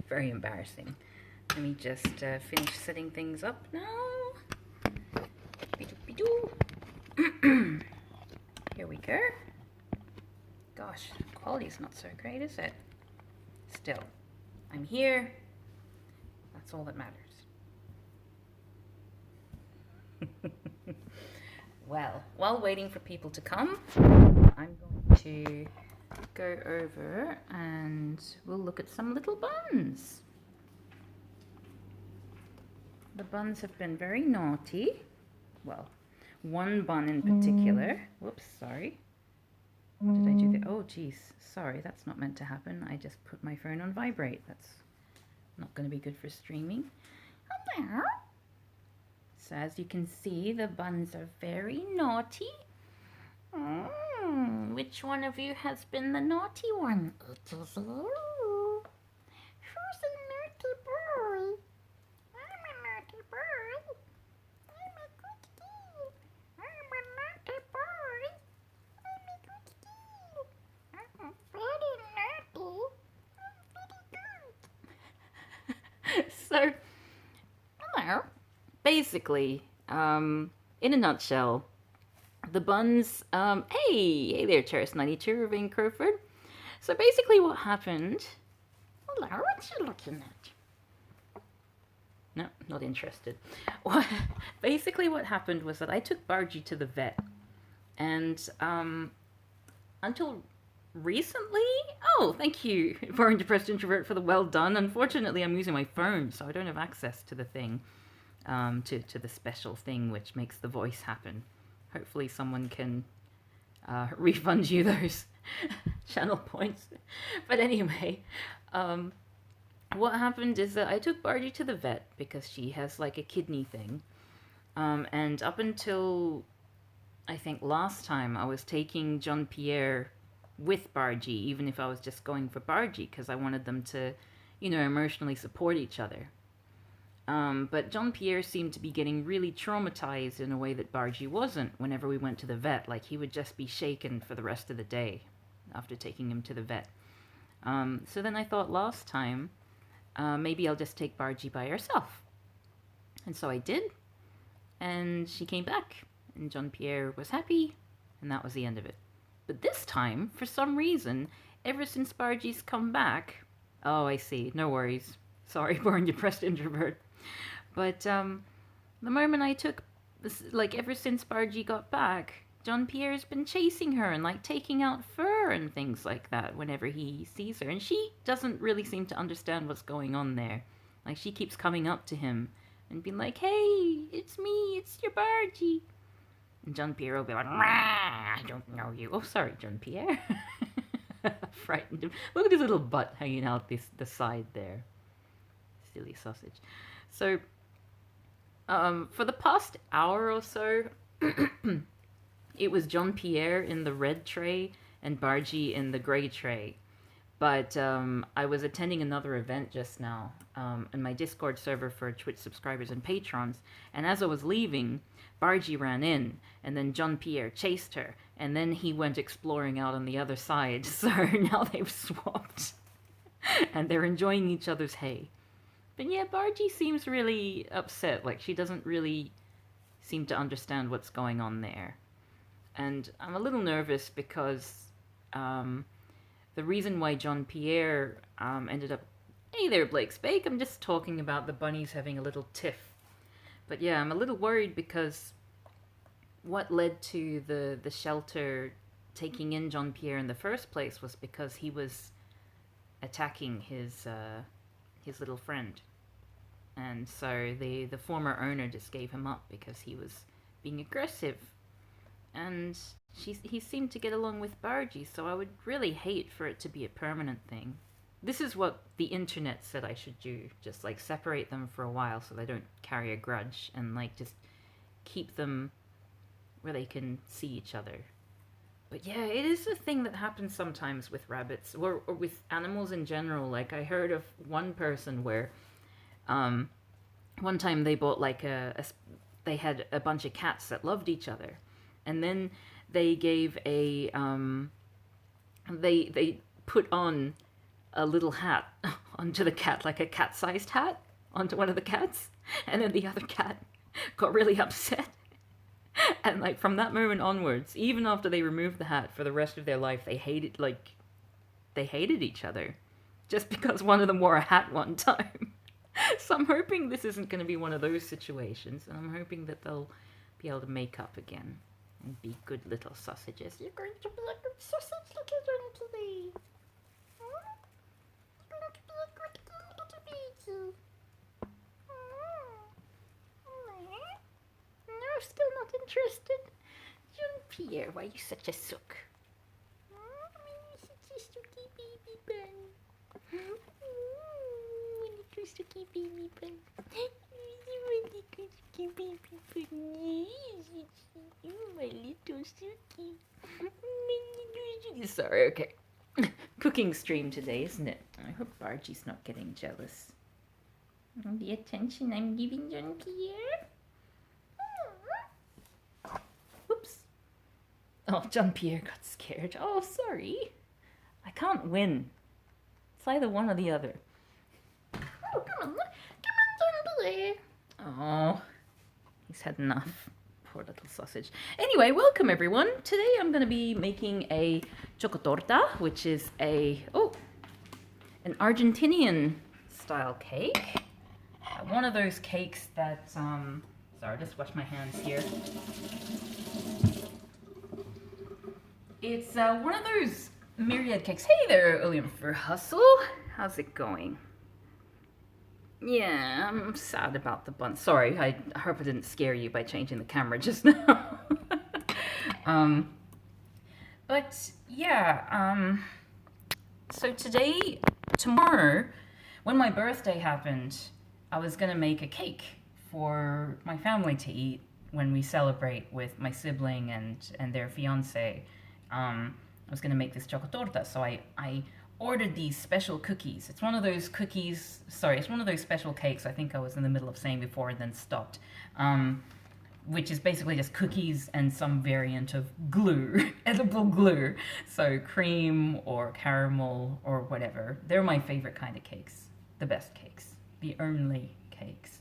Very embarrassing. Let me just finish setting things up now. Here we go. Gosh, quality's not so great, is it? Still, I'm here. That's all that matters. Well, while waiting for people to come, I'm going to go over and we'll look at some little buns. The buns have been very naughty. Well, one bun in particular. Whoops, sorry. What did I do there? Oh, geez. Sorry, that's not meant to happen. I just put my phone on vibrate. That's not going to be good for streaming. Hello. So as you can see, the buns are very naughty. Which one of you has been the naughty one? It is you. Who's a naughty boy? I'm a naughty boy. I'm a good kid. I'm a naughty boy. I'm a good kid. I'm very naughty. I'm very good. So, hello. Basically, in a nutshell, the buns, hey there, Cheris92, Ravine Crowford. So basically what happened, hello, what you looking at? No, not interested. Basically what happened was that I took Bargy to the vet, and until recently, oh, thank you, Foreign Depressed Introvert, for the well done. Unfortunately, I'm using my phone, so I don't have access to the thing, to the special thing which makes the voice happen. Hopefully someone can refund you those channel points. But anyway, what happened is that I took Bargy to the vet because she has like a kidney thing. And up until, I think last time, I was taking John Pierre with Bargy, even if I was just going for Bargy, because I wanted them to, you know, emotionally support each other. But John Pierre seemed to be getting really traumatized in a way that Bargy wasn't whenever we went to the vet. Like, he would just be shaken for the rest of the day after taking him to the vet. So then I thought last time, maybe I'll just take Bargy by herself. And so I did. And she came back. And John Pierre was happy. And that was the end of it. But this time, for some reason, ever since Bargy's come back... Oh, I see. No worries. Sorry, born depressed introvert. But the moment I took, this, like ever since Bargy got back, John Pierre's been chasing her and like taking out fur and things like that whenever he sees her. And she doesn't really seem to understand what's going on there. Like, she keeps coming up to him and being like, hey, it's me, it's your Bargy. And John Pierre will be like, I don't know you. Oh, sorry, John Pierre. Frightened him. Look at his little butt hanging out the side there. Silly sausage. So, for the past hour or so, it was John Pierre in the red tray and Bargy in the grey tray. But I was attending another event just now in my Discord server for Twitch subscribers and patrons, and as I was leaving, Bargy ran in, and then John Pierre chased her, and then he went exploring out on the other side. So now they've swapped, and they're enjoying each other's hay. But yeah, Bargy seems really upset. Like, she doesn't really seem to understand what's going on there. And I'm a little nervous because the reason why John Pierre ended up... Hey there, Blake Spake. I'm just talking about the bunnies having a little tiff. But yeah, I'm a little worried because what led to the shelter taking in John Pierre in the first place was because he was attacking his little friend. And so the former owner just gave him up because he was being aggressive. And he seemed to get along with Bargy, so I would really hate for it to be a permanent thing. This is what the internet said I should do. Just, like, separate them for a while so they don't carry a grudge. And, like, just keep them where they can see each other. But yeah, it is a thing that happens sometimes with rabbits, or with animals in general. Like, I heard of one person where one time they bought, like, they had a bunch of cats that loved each other. And then they gave they put on a little hat onto the cat, like a cat-sized hat onto one of the cats, and then the other cat got really upset. And like from that moment onwards, even after they removed the hat, for the rest of their life, they hated each other, just because one of them wore a hat one time. So I'm hoping this isn't going to be one of those situations, and I'm hoping that they'll be able to make up again and be good little sausages. You're going to be a good sausage little gently. You're going to be a good little baby. No, still not interested. Jean-Pierre, why are you such a sook? You're such a sooky baby bun. Really sooky baby bun. Really sooky baby bun. You my little sooky. Sorry, okay. Cooking stream today, isn't it? I hope Bargie's not getting jealous. The attention I'm giving Jean-Pierre. Whoops. Oh, Jean-Pierre got scared. Oh, sorry. I can't win. It's either one or the other. Oh, come on. Come on, Jean-Pierre. Oh, he's had enough. Poor little sausage. Anyway, welcome everyone. Today I'm going to be making a chocotorta, which is an Argentinian style cake. One of those cakes that, sorry, just wash my hands here. It's one of those myriad cakes. Hey there, William for Hustle. How's it going? Yeah, I'm sad about the bun. Sorry, I hope I didn't scare you by changing the camera just now. But yeah, so tomorrow, when my birthday happened, I was gonna make a cake for my family to eat when we celebrate with my sibling and their fiance. I was gonna make this chocotorta, so I ordered these special cookies. It's one of those special cakes I think I was in the middle of saying before and then stopped. Which is basically just cookies and some variant of glue, edible glue. So cream or caramel or whatever. They're my favorite kind of cakes. The best cakes. The only cakes,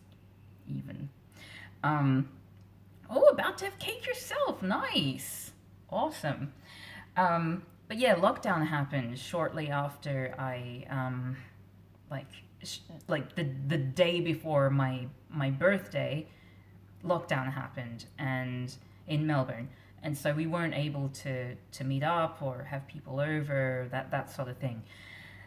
even. About to have cake yourself. Nice. Awesome. But yeah, lockdown happened shortly after I, the day before my birthday, lockdown happened and in Melbourne, and so we weren't able to meet up or have people over, that sort of thing.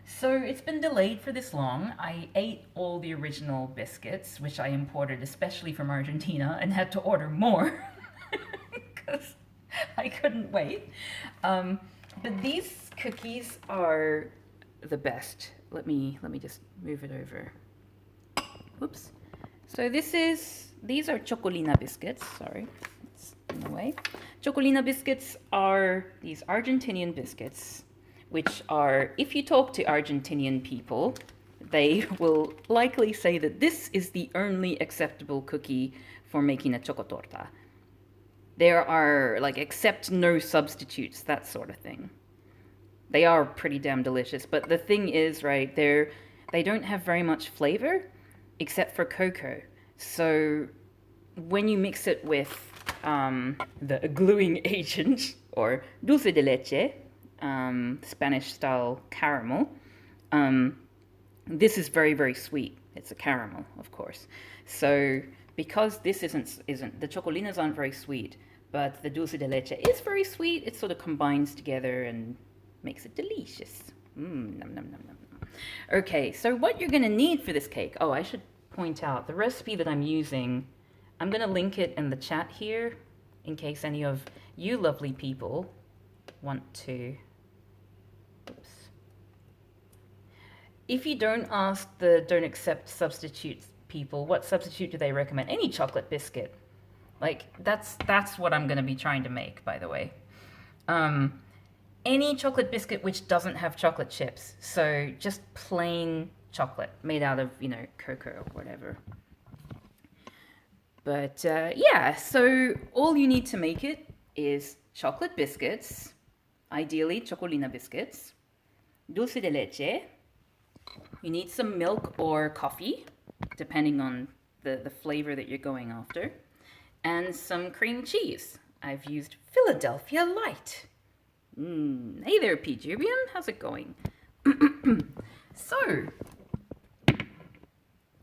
So it's been delayed for this long. I ate all the original biscuits, which I imported especially from Argentina, and had to order more because I couldn't wait. But these cookies are the best. Let me just move it over. Whoops. So these are Chocolina biscuits. Sorry, it's in the way. Chocolina biscuits are these Argentinian biscuits, which are, if you talk to Argentinian people, they will likely say that this is the only acceptable cookie for making a chocotorta. There are, accept no substitutes, that sort of thing. They are pretty damn delicious, but the thing is, right, they don't have very much flavor, except for cocoa. So when you mix it with the gluing agent, or dulce de leche, Spanish-style caramel, this is very, very sweet. It's a caramel, of course. So because this isn't the chocolinas aren't very sweet, but the dulce de leche is very sweet, it sort of combines together and makes it delicious. Nom, nom, nom, nom. Okay, so what you're going to need for this cake, I should point out the recipe that I'm using. I'm going to link it in the chat here in case any of you lovely people want to. Oops. If you don't ask the don't accept substitutes people, what substitute do they recommend? Any chocolate biscuit. That's what I'm going to be trying to make, by the way. Any chocolate biscuit which doesn't have chocolate chips. So just plain chocolate made out of, cocoa or whatever. But yeah, so all you need to make it is chocolate biscuits, ideally chocolina biscuits, dulce de leche, You need some milk or coffee, depending on the flavor that you're going after, and some cream cheese. I've used Philadelphia Light. Hey there, P. Jubian. How's it going? So,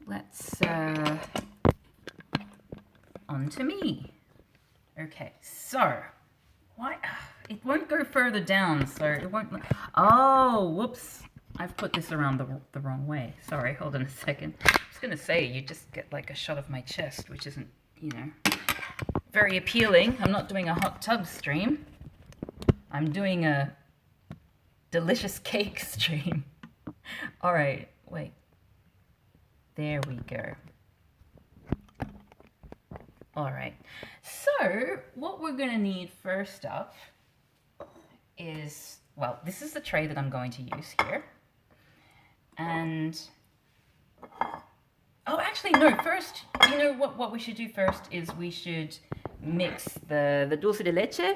let's, on to me. Okay, so, why, it won't go further down, so it won't, oh, whoops. I've put this around the wrong way. Sorry, hold on a second. I was gonna say, you just get like a shot of my chest, which isn't, you know, very appealing. I'm not doing a hot tub stream. I'm doing a delicious cake stream. All right, wait. There we go. All right. So what we're gonna need first up is, well, this is the tray that I'm going to use here. And, oh, actually, no, first, you know what we should do first is we should mix the dulce de leche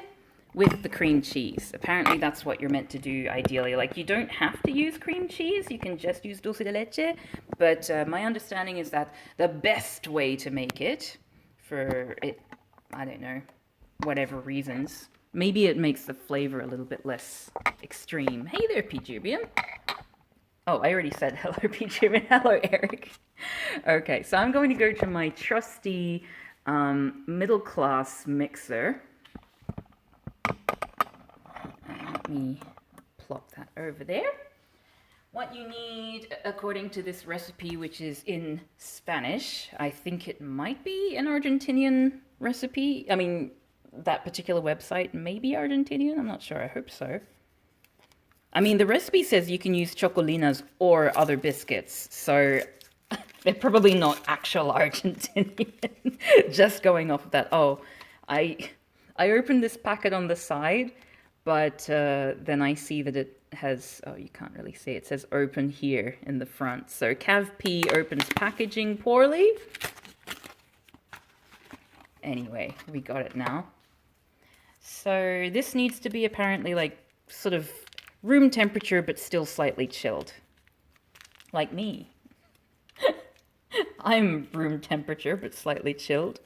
with the cream cheese. Apparently that's what you're meant to do ideally. Like, you don't have to use cream cheese, you can just use dulce de leche, but my understanding is that the best way to make it, for it, I don't know, whatever reasons, maybe it makes the flavor a little bit less extreme. Hey there, P. Jubian. Oh, I already said hello, P. Jubian. Hello, Eric. Okay, so I'm going to go to my trusty middle-class mixer. Let me plop that over there. What you need, according to this recipe, which is in Spanish, I think it might be an Argentinian recipe. I mean, that particular website may be Argentinian. I'm not sure. I hope so. I mean, the recipe says you can use chocolinas or other biscuits, so they're probably not actual Argentinian. Just going off of that. Oh, I opened this packet on the side, but then I see that it has, oh, you can't really see, it says open here in the front. So Cav P opens packaging poorly. Anyway, we got it now. So this needs to be apparently like sort of room temperature, but still slightly chilled. Like me. I'm room temperature, but slightly chilled.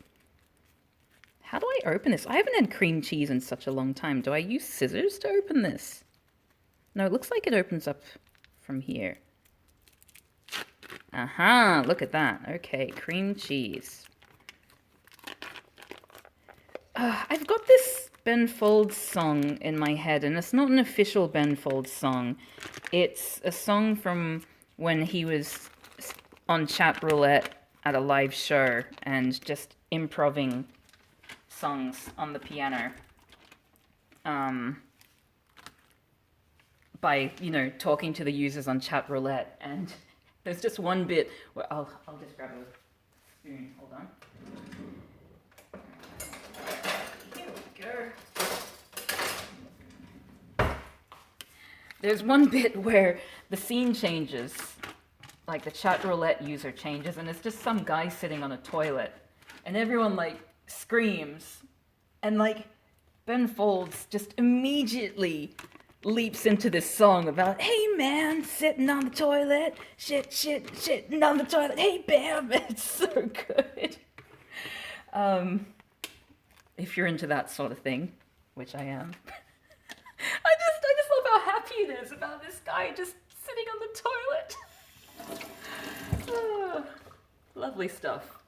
How do I open this? I haven't had cream cheese in such a long time. Do I use scissors to open this? No, it looks like it opens up from here. Aha, look at that. Okay, cream cheese. I've got this Ben Folds song in my head, and it's not an official Ben Folds song. It's a song from when he was on chat roulette at a live show and just improving songs on the piano. By, you know, talking to the users on chat roulette. And there's just one bit where I'll just grab a spoon. Hold on. There's one bit where the scene changes, like the chat roulette user changes, and it's just some guy sitting on a toilet, and everyone like screams, and like Ben Folds just immediately leaps into this song about, hey man, sitting on the toilet, shitting on the toilet, hey Bam. It's so good. If you're into that sort of thing, which I am. I just love how happy it is about this guy just sitting on the toilet. Oh, lovely stuff.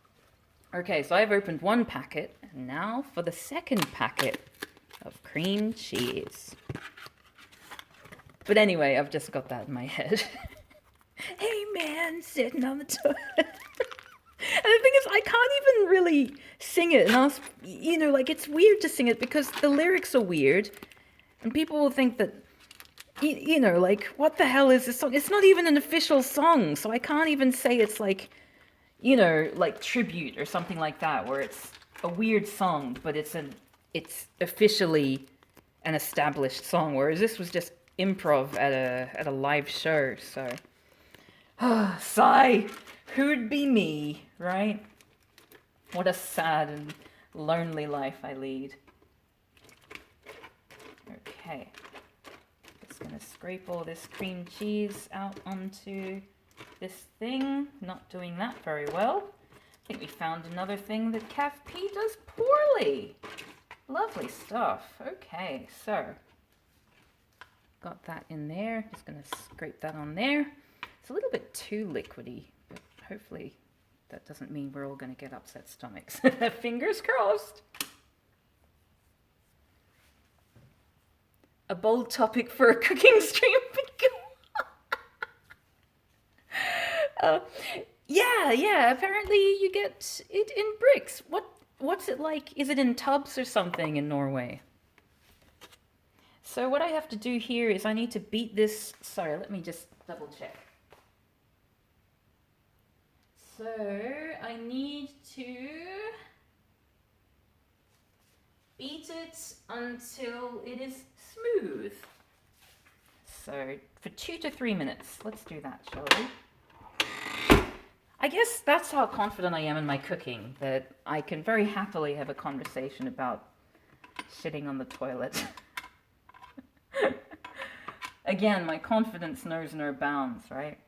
Okay, so I've opened one packet, and now for the second packet of cream cheese. But anyway, I've just got that in my head. Hey man, sitting on the toilet. And the thing is, I can't even really sing it. And you know, like, it's weird to sing it because the lyrics are weird. And people will think that, you know, like, what the hell is this song? It's not even an official song, so I can't even say it's like, you know, like tribute or something like that, where it's a weird song, but it's officially an established song, whereas this was just improv at a live show, so. Sigh, who'd be me, right? What a sad and lonely life I lead. Okay, just gonna scrape all this cream cheese out onto This thing, not doing that very well. I think we found another thing that Cav P does poorly. Lovely stuff. Okay, so got that in there. Just going to scrape that on there. It's a little bit too liquidy, but hopefully that doesn't mean we're all going to get upset stomachs. Fingers crossed. A bold topic for a cooking stream. Yeah. Apparently you get it in bricks. What's it like? Is it in tubs or something in Norway? So what I have to do here is I need to beat this. Sorry, let me just double check. So I need to beat it until it is smooth. So for 2 to 3 minutes. Let's do that, shall we? I guess that's how confident I am in my cooking, that I can very happily have a conversation about shitting on the toilet. Again, my confidence knows no bounds, right?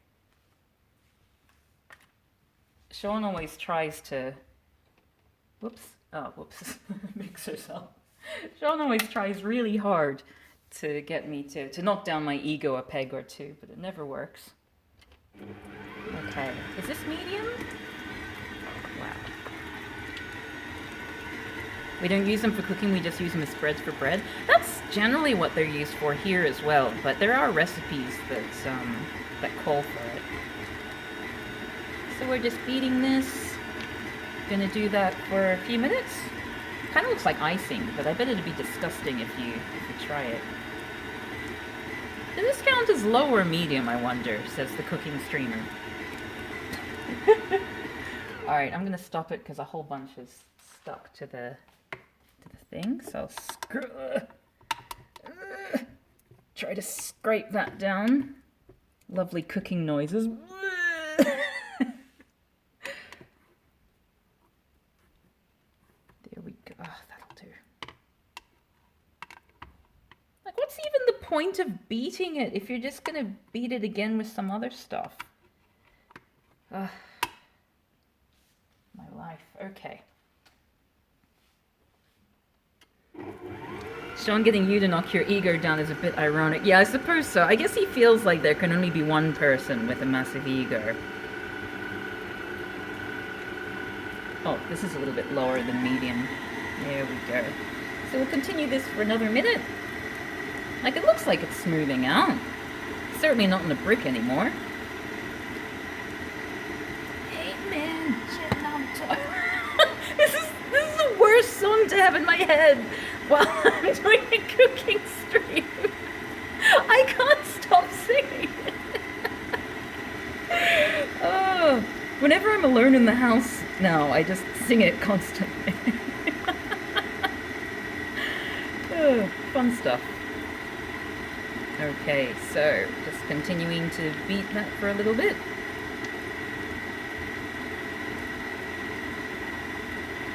Sean always tries to... Whoops. Mix herself. Sean always tries really hard to get me to knock down my ego a peg or two, but it never works. Okay, is this medium? Wow. We don't use them for cooking, we just use them as spreads for bread. That's generally what they're used for here as well, but there are recipes that call for it. So we're just beating this. Gonna do that for a few minutes. Kind of looks like icing, but I bet it'd be disgusting if you try it. Does this count as low or medium, I wonder, says the cooking streamer. Alright, I'm gonna stop it because a whole bunch is stuck to the thing, so try to scrape that down. Lovely cooking noises. There we go. Oh, that'll do. Like, what's even the point of beating it if you're just gonna beat it again with some other stuff? My life. Okay. Sean getting you to knock your ego down is a bit ironic. Yeah, I suppose so. I guess he feels like there can only be one person with a massive ego. Oh, this is a little bit lower than medium. There we go. So we'll continue this for another minute. Like, it looks like it's smoothing out. Certainly not in the brick anymore. Hey man, shit, I'm This is the worst song to have in my head while I'm doing a cooking stream. I can't stop singing. Oh, whenever I'm alone in the house now, I just sing it constantly. Oh, fun stuff. Okay, so just continuing to beat that for a little bit.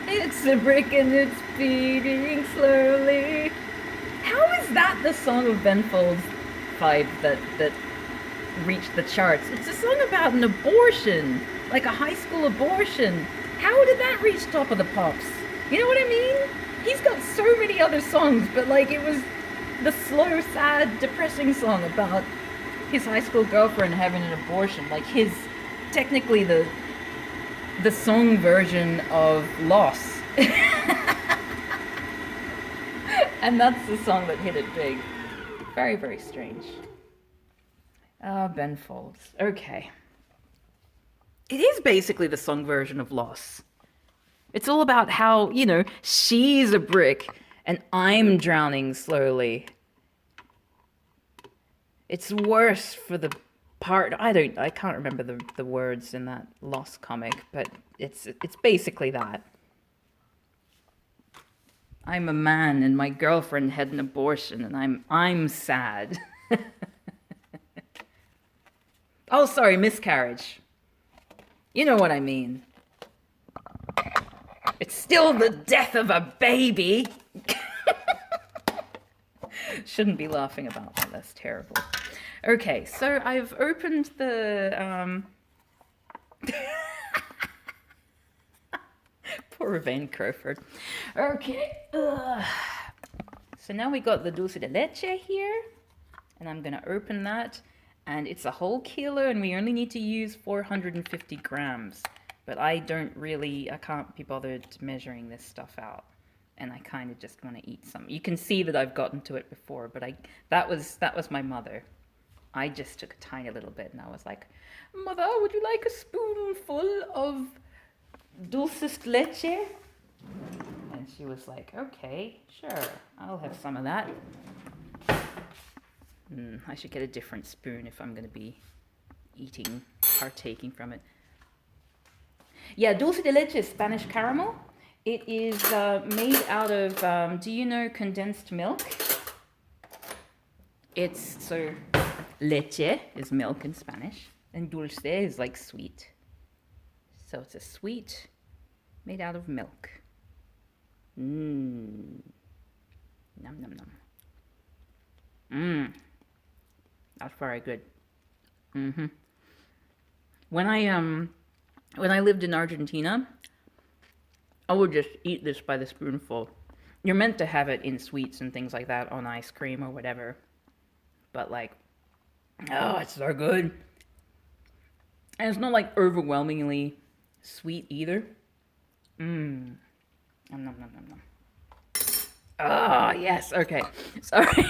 It's a brick and it's beating slowly. How is that the song of Ben Folds 5 that reached the charts? It's a song about an abortion, like a high school abortion. How did that reach top of the pops? You know what I mean? He's got so many other songs, but like it was the slow, sad, depressing song about his high school girlfriend having an abortion. Like technically the song version of Loss. And that's the song that hit it big. Very, very strange. Ah, Ben Folds. Okay. It is basically the song version of Loss. It's all about how, you know, she's a brick and I'm drowning slowly. It's worse for the part. I can't remember the words in that Lost comic, but it's basically that. I'm a man and my girlfriend had an abortion and I'm sad. Oh, sorry, miscarriage. You know what I mean. It's still the death of a baby. Shouldn't be laughing about that. That's terrible. Okay, so I've opened the poor Van Crowford. Okay. Ugh. So now we got the dulce de leche here, and I'm gonna open that, and it's a whole kilo, and we only need to use 450 grams. But I can't be bothered measuring this stuff out, and I kind of just want to eat some. You can see that I've gotten to it before, but that was my mother. I just took a tiny little bit, and I was like, "Mother, would you like a spoonful of dulce de leche?" And she was like, "Okay, sure, I'll have some of that." I should get a different spoon if I'm going to be partaking from it. Yeah, dulce de leche is Spanish caramel. It is made out of, do you know condensed milk? Leche is milk in Spanish, and dulce is like sweet. So it's a sweet made out of milk. Nom nom nom. That's very good. When I lived in Argentina, I would just eat this by the spoonful. You're meant to have it in sweets and things like that, on ice cream or whatever. But like, oh, it's so good. And it's not like overwhelmingly sweet either. Nom nom nom nom nom. Ah, yes, okay. Sorry.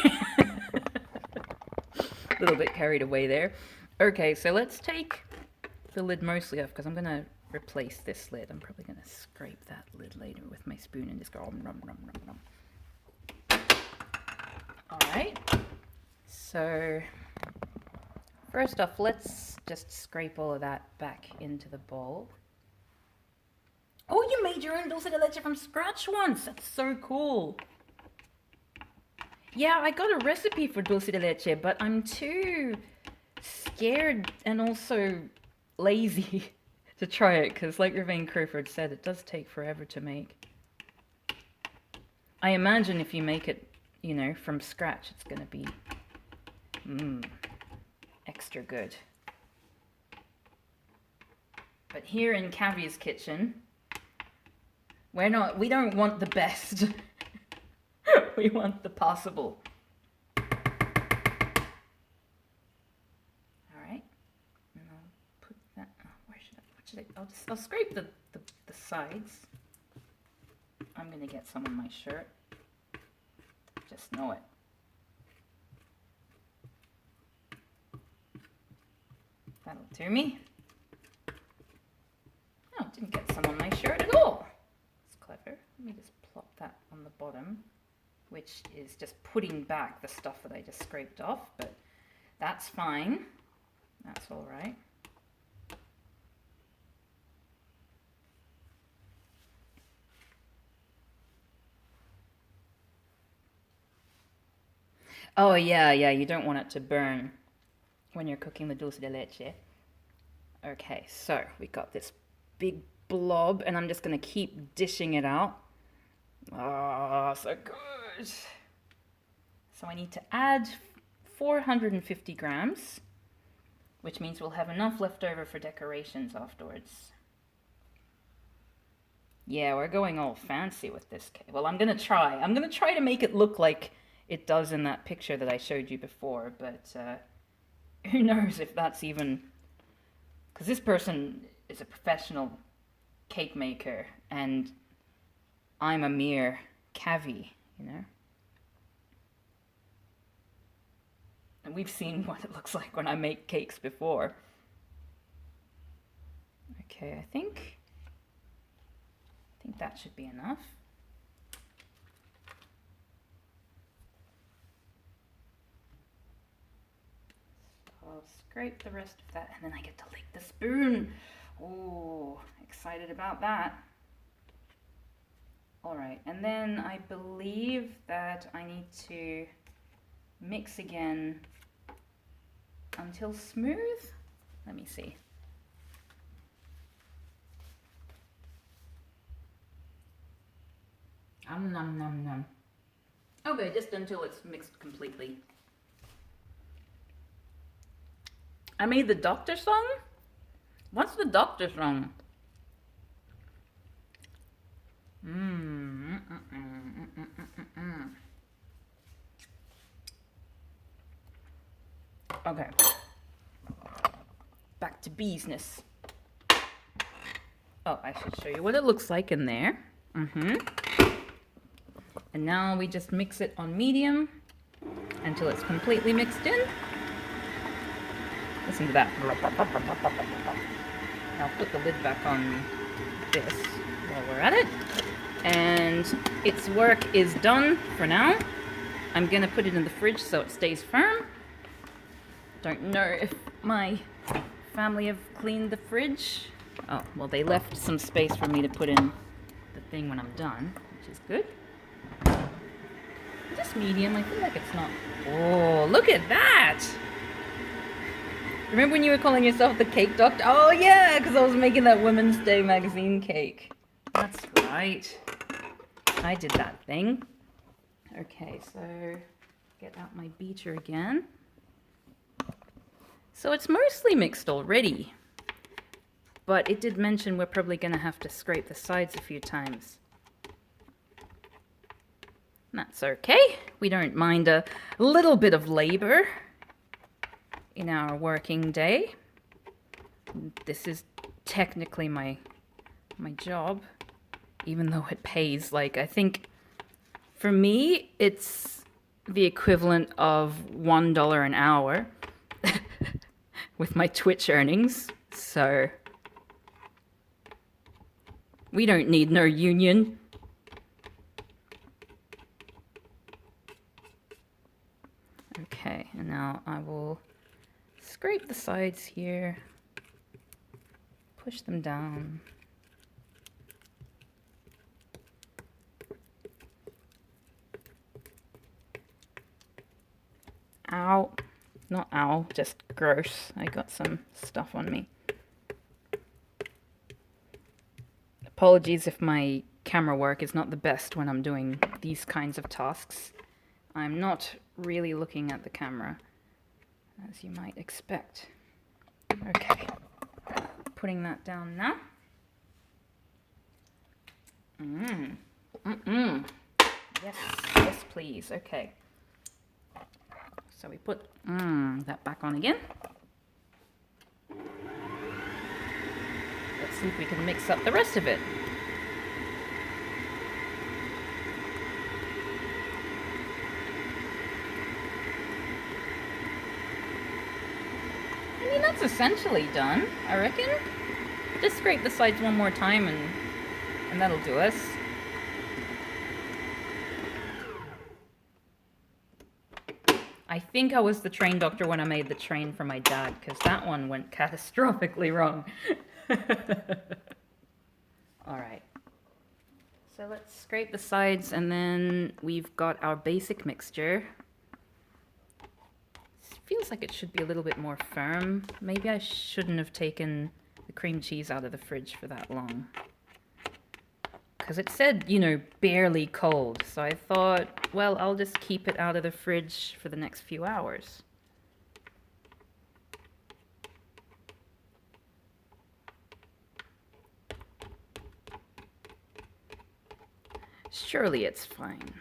A little bit carried away there. Okay, so let's take the lid mostly off, because I'm going to replace this lid. I'm probably going to scrape that lid later with my spoon and just go rum, rum, rum, rum. Alright, so first off, let's just scrape all of that back into the bowl. Oh, you made your own dulce de leche from scratch once. That's so cool. Yeah, I got a recipe for dulce de leche, but I'm too scared and also lazy to try it, because like Irvine Crowford said, it does take forever to make. I imagine if you make it, from scratch, it's going to be extra good. But here in Cavi's kitchen, we don't want the best. We want the possible. All right, and I'll put that. I'll scrape the sides. I'm gonna get some on my shirt. Just know it. That'll do me. Oh, didn't get some on my shirt at all. It's clever. Let me just plop that on the bottom, which is just putting back the stuff that I just scraped off, but that's fine. That's all right. Oh, yeah, you don't want it to burn when you're cooking the dulce de leche. Okay, so we got this big blob, and I'm just going to keep dishing it out. Oh, so good. So I need to add 450 grams, which means we'll have enough left over for decorations afterwards. Yeah, we're going all fancy with this cake. Well, I'm going to try. I'm going to try to make it look like it does in that picture that I showed you before, but who knows if that's even... Because this person is a professional cake maker, and I'm a mere cavi, And we've seen what it looks like when I make cakes before. Okay, I think that should be enough. So I'll scrape the rest of that, and then I get to lick the spoon. Oh, excited about that. All right, and then I believe that I need to mix again until smooth. Let me see. Nom nom nom. Okay, just until it's mixed completely. I made the doctor song? What's the doctor song? Okay. Back to business. Oh, I should show you what it looks like in there. And now we just mix it on medium until it's completely mixed in. Listen to that. I'll put the lid back on this while we're at it. And its work is done for now. I'm gonna put it in the fridge so it stays firm. Don't know if my family have cleaned the fridge. Oh, well, they left some space for me to put in the thing when I'm done, which is good. Just medium. I feel like it's not... Oh, look at that! Remember when you were calling yourself the cake doctor? Oh, yeah, because I was making that Women's Day magazine cake. That's right. I did that thing. Okay, so get out my beater again. So it's mostly mixed already. But it did mention we're probably going to have to scrape the sides a few times. That's okay. We don't mind a little bit of labor in our working day. This is technically my job, even though it pays, like, I think for me it's the equivalent of $1 an hour with my Twitch earnings. So we don't need no union. Okay, and now I will scrape the sides here, push them down. Ow. Not ow, just gross. I got some stuff on me. Apologies if my camera work is not the best when I'm doing these kinds of tasks. I'm not really looking at the camera, as you might expect. Okay, putting that down now. Yes, yes please, okay. So we put that back on again. Let's see if we can mix up the rest of it. I mean, that's essentially done, I reckon. Just scrape the sides one more time and that'll do us. I think I was the train doctor when I made the train for my dad, because that one went catastrophically wrong. Alright. So let's scrape the sides, and then we've got our basic mixture. It feels like it should be a little bit more firm. Maybe I shouldn't have taken the cream cheese out of the fridge for that long. Because it said, you know, barely cold. So I thought, well, I'll just keep it out of the fridge for the next few hours. Surely it's fine.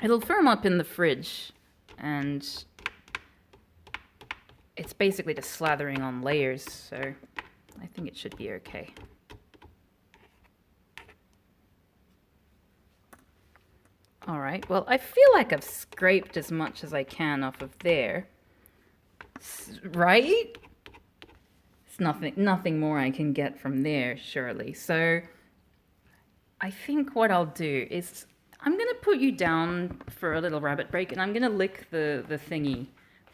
It'll firm up in the fridge, and it's basically just slathering on layers, so I think it should be okay. Alright, well, I feel like I've scraped as much as I can off of there. Right? It's nothing more I can get from there, surely. So I think what I'll do is I'm going to put you down for a little rabbit break, and I'm going to lick the thingy.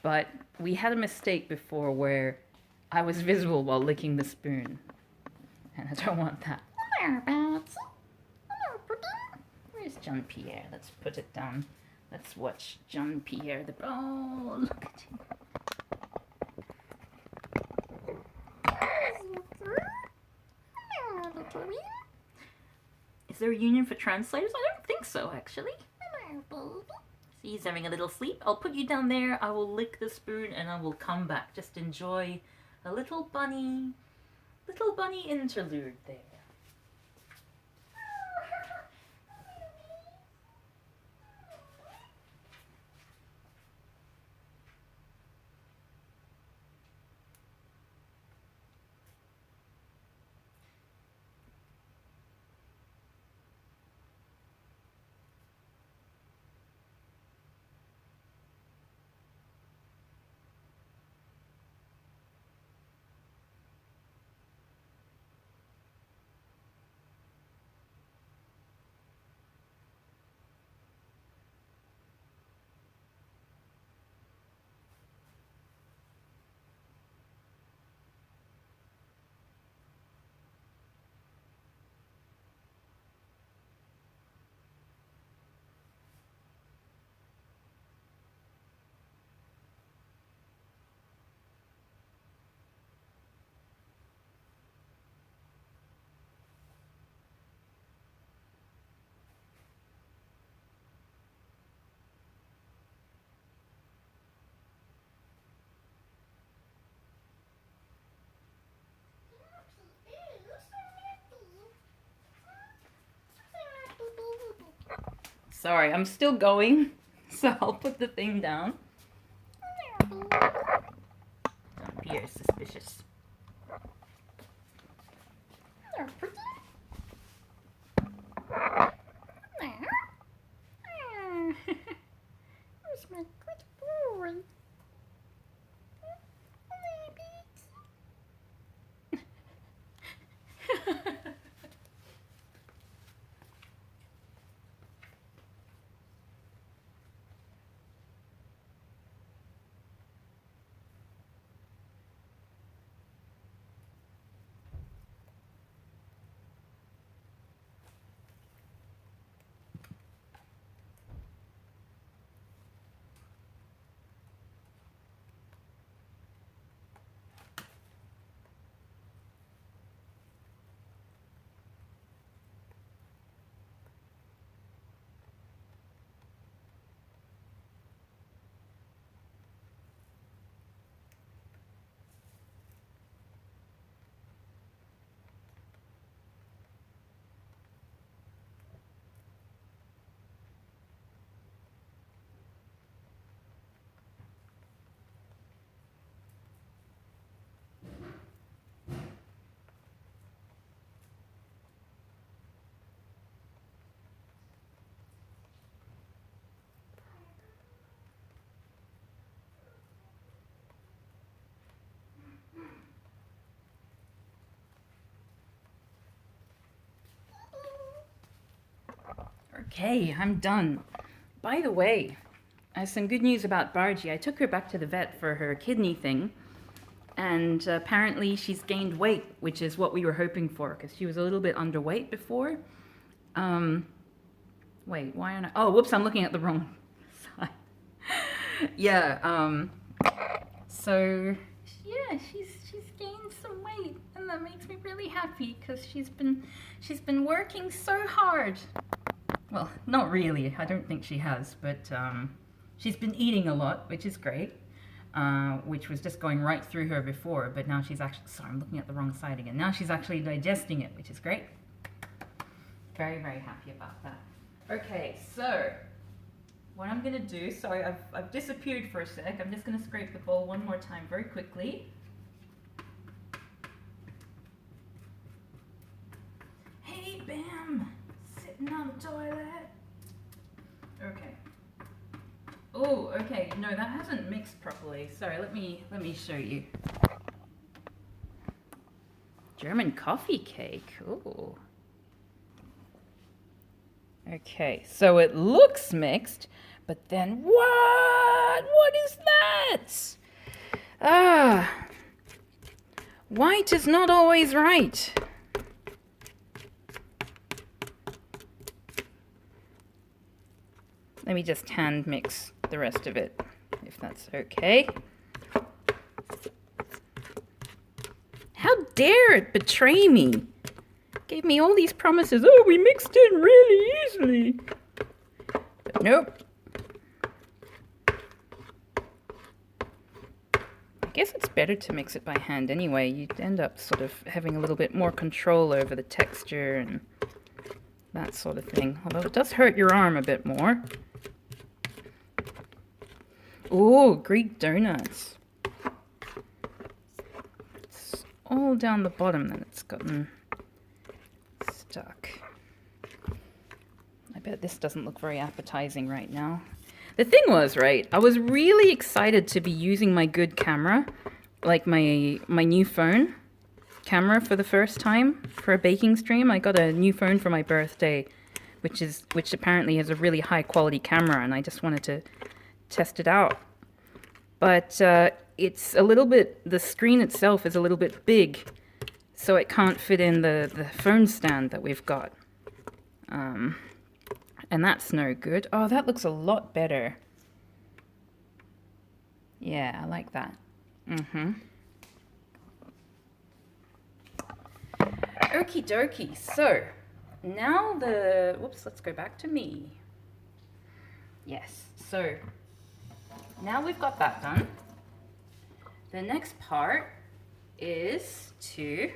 But we had a mistake before where I was visible while licking the spoon. And I don't want that. Where's John Pierre? Let's put it down. Let's watch John Pierre. Oh, look at him. Is there a union for translators? I don't think so, actually. So She's having a little sleep. I'll put you down there. I will lick the spoon and I will come back. Just enjoy a little bunny interlude there. Sorry, I'm still going, so I'll put the thing down. Don't appear suspicious. They're pretty. Where's my good boy? Okay, I'm done. By the way, I have some good news about Bargy. I took her back to the vet for her kidney thing, and apparently she's gained weight, which is what we were hoping for, because she was a little bit underweight before. Wait, why am I... Oh, whoops, I'm looking at the wrong side. Yeah, so, yeah, she's gained some weight, and that makes me really happy, because she's been working so hard. Well, not really. I don't think she has, but she's been eating a lot, which is great, which was just going right through her before, but now she's actually, sorry, I'm looking at the wrong side again. Now she's actually digesting it, which is great. Very, very happy about that. Okay, so what I'm gonna do, sorry, I've disappeared for a sec. I'm just gonna scrape the bowl one more time very quickly. Hey, Bam! Sitting on the toilet. Okay. Oh, okay. No, that hasn't mixed properly. Sorry, let me show you. German coffee cake. Ooh. Okay, so it looks mixed, but then what? What is that? Ah. White is not always right. Let me just hand mix the rest of it, if that's okay. How dare it betray me? Gave me all these promises. Oh, we mixed in really easily. But nope. guess it's better to mix it by hand anyway. You'd end up sort of having a little bit more control over the texture and that sort of thing. Although it does hurt your arm a bit more. Ooh, Greek donuts. It's all down the bottom that it's gotten stuck. I bet this doesn't look very appetizing right now. The thing was, right, I was really excited to be using my good camera, like my new phone camera for the first time for a baking stream. I got a new phone for my birthday, which apparently has a really high quality camera, and I just wanted to test it out. But it's a little bit, the screen itself is a little bit big, so it can't fit in the phone stand that we've got. And that's no good. Oh, that looks a lot better. Yeah, I like that. Okie dokie. So, now whoops, let's go back to me. Yes, so, now we've got that done. The next part is to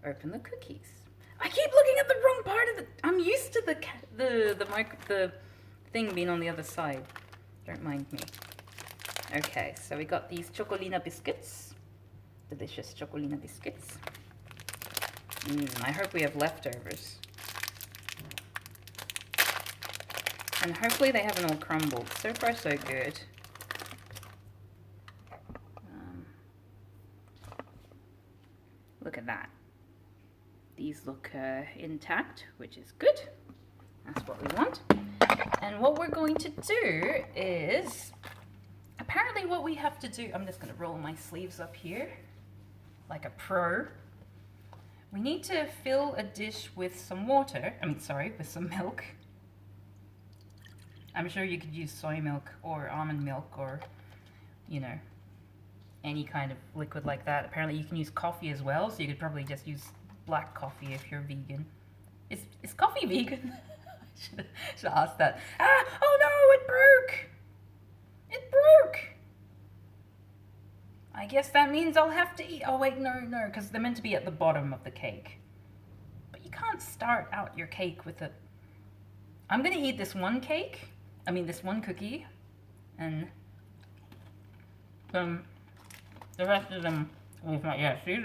open the cookies. I keep looking at the wrong part of the... I'm used to the thing being on the other side. Don't mind me. Okay, so we got these Chocolina biscuits. Delicious Chocolina biscuits. I hope we have leftovers. And hopefully they haven't all crumbled. So far, so good. Look at that. These look intact, which is good. That's what we want. And what we're going to do is, apparently what we have to do, I'm just going to roll my sleeves up here, like a pro. We need to fill a dish with some water, with some milk. I'm sure you could use soy milk or almond milk or, you know, any kind of liquid like that. Apparently you can use coffee as well, so you could probably just use black coffee if you're vegan. Is coffee vegan? I should ask that. Oh no, it broke! It broke! I guess that means I'll have to eat. Oh wait, no, because they're meant to be at the bottom of the cake. But you can't start out your cake with a... I'm gonna eat this one cookie, and the rest of them, see,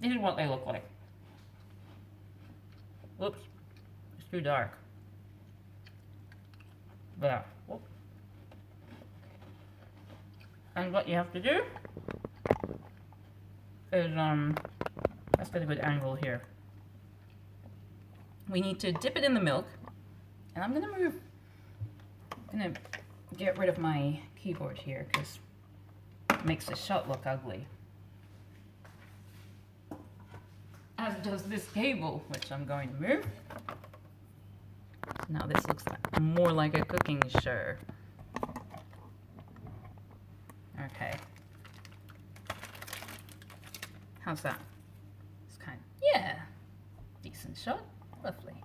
this is what they look like. Whoops, it's too dark. There. Whoop. And what you have to do is, let's get a good angle here. We need to dip it in the milk, and I'm gonna get rid of my keyboard here because it makes the shot look ugly. As does this cable, which I'm going to move. Now this looks more like a cooking show. Okay. How's that? It's kind of, yeah, decent shot. Lovely.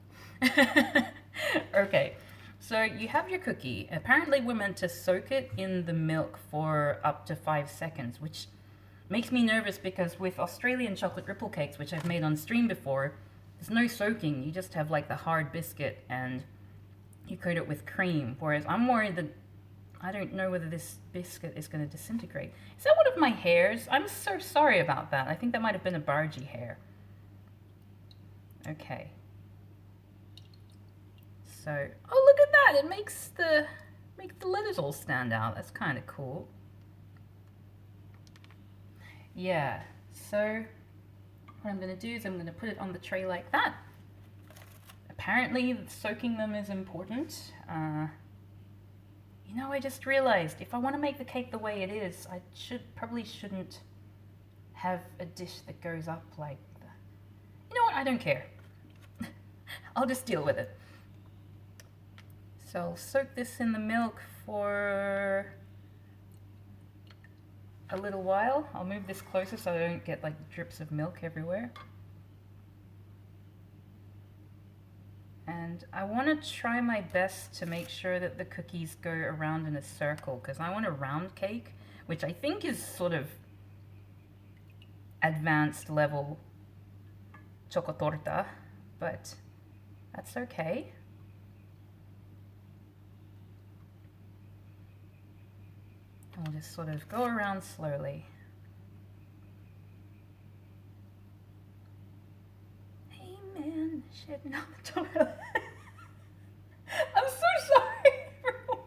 Okay, so you have your cookie. Apparently we're meant to soak it in the milk for up to 5 seconds, which makes me nervous because with Australian chocolate ripple cakes, which I've made on stream before, there's no soaking. You just have like the hard biscuit and you coat it with cream. Whereas I'm worried that I don't know whether this biscuit is going to disintegrate. Is that one of my hairs? I'm so sorry about that. I think that might have been a bargee hair. Okay. So, oh look at that! It makes the letters all stand out. That's kind of cool. Yeah, so what I'm going to do is I'm going to put it on the tray like that. Apparently soaking them is important. You know, I just realized if I want to make the cake the way it is, I probably shouldn't have a dish that goes up like that. You know what, I don't care. I'll just deal with it. So I'll soak this in the milk for a little while. I'll move this closer so I don't get like drips of milk everywhere. And I want to try my best to make sure that the cookies go around in a circle because I want a round cake. which I think is sort of advanced level Chocotorta, but that's okay. I'll just sort of go around slowly. Hey man, shitting on the toilet. I'm so sorry, everyone.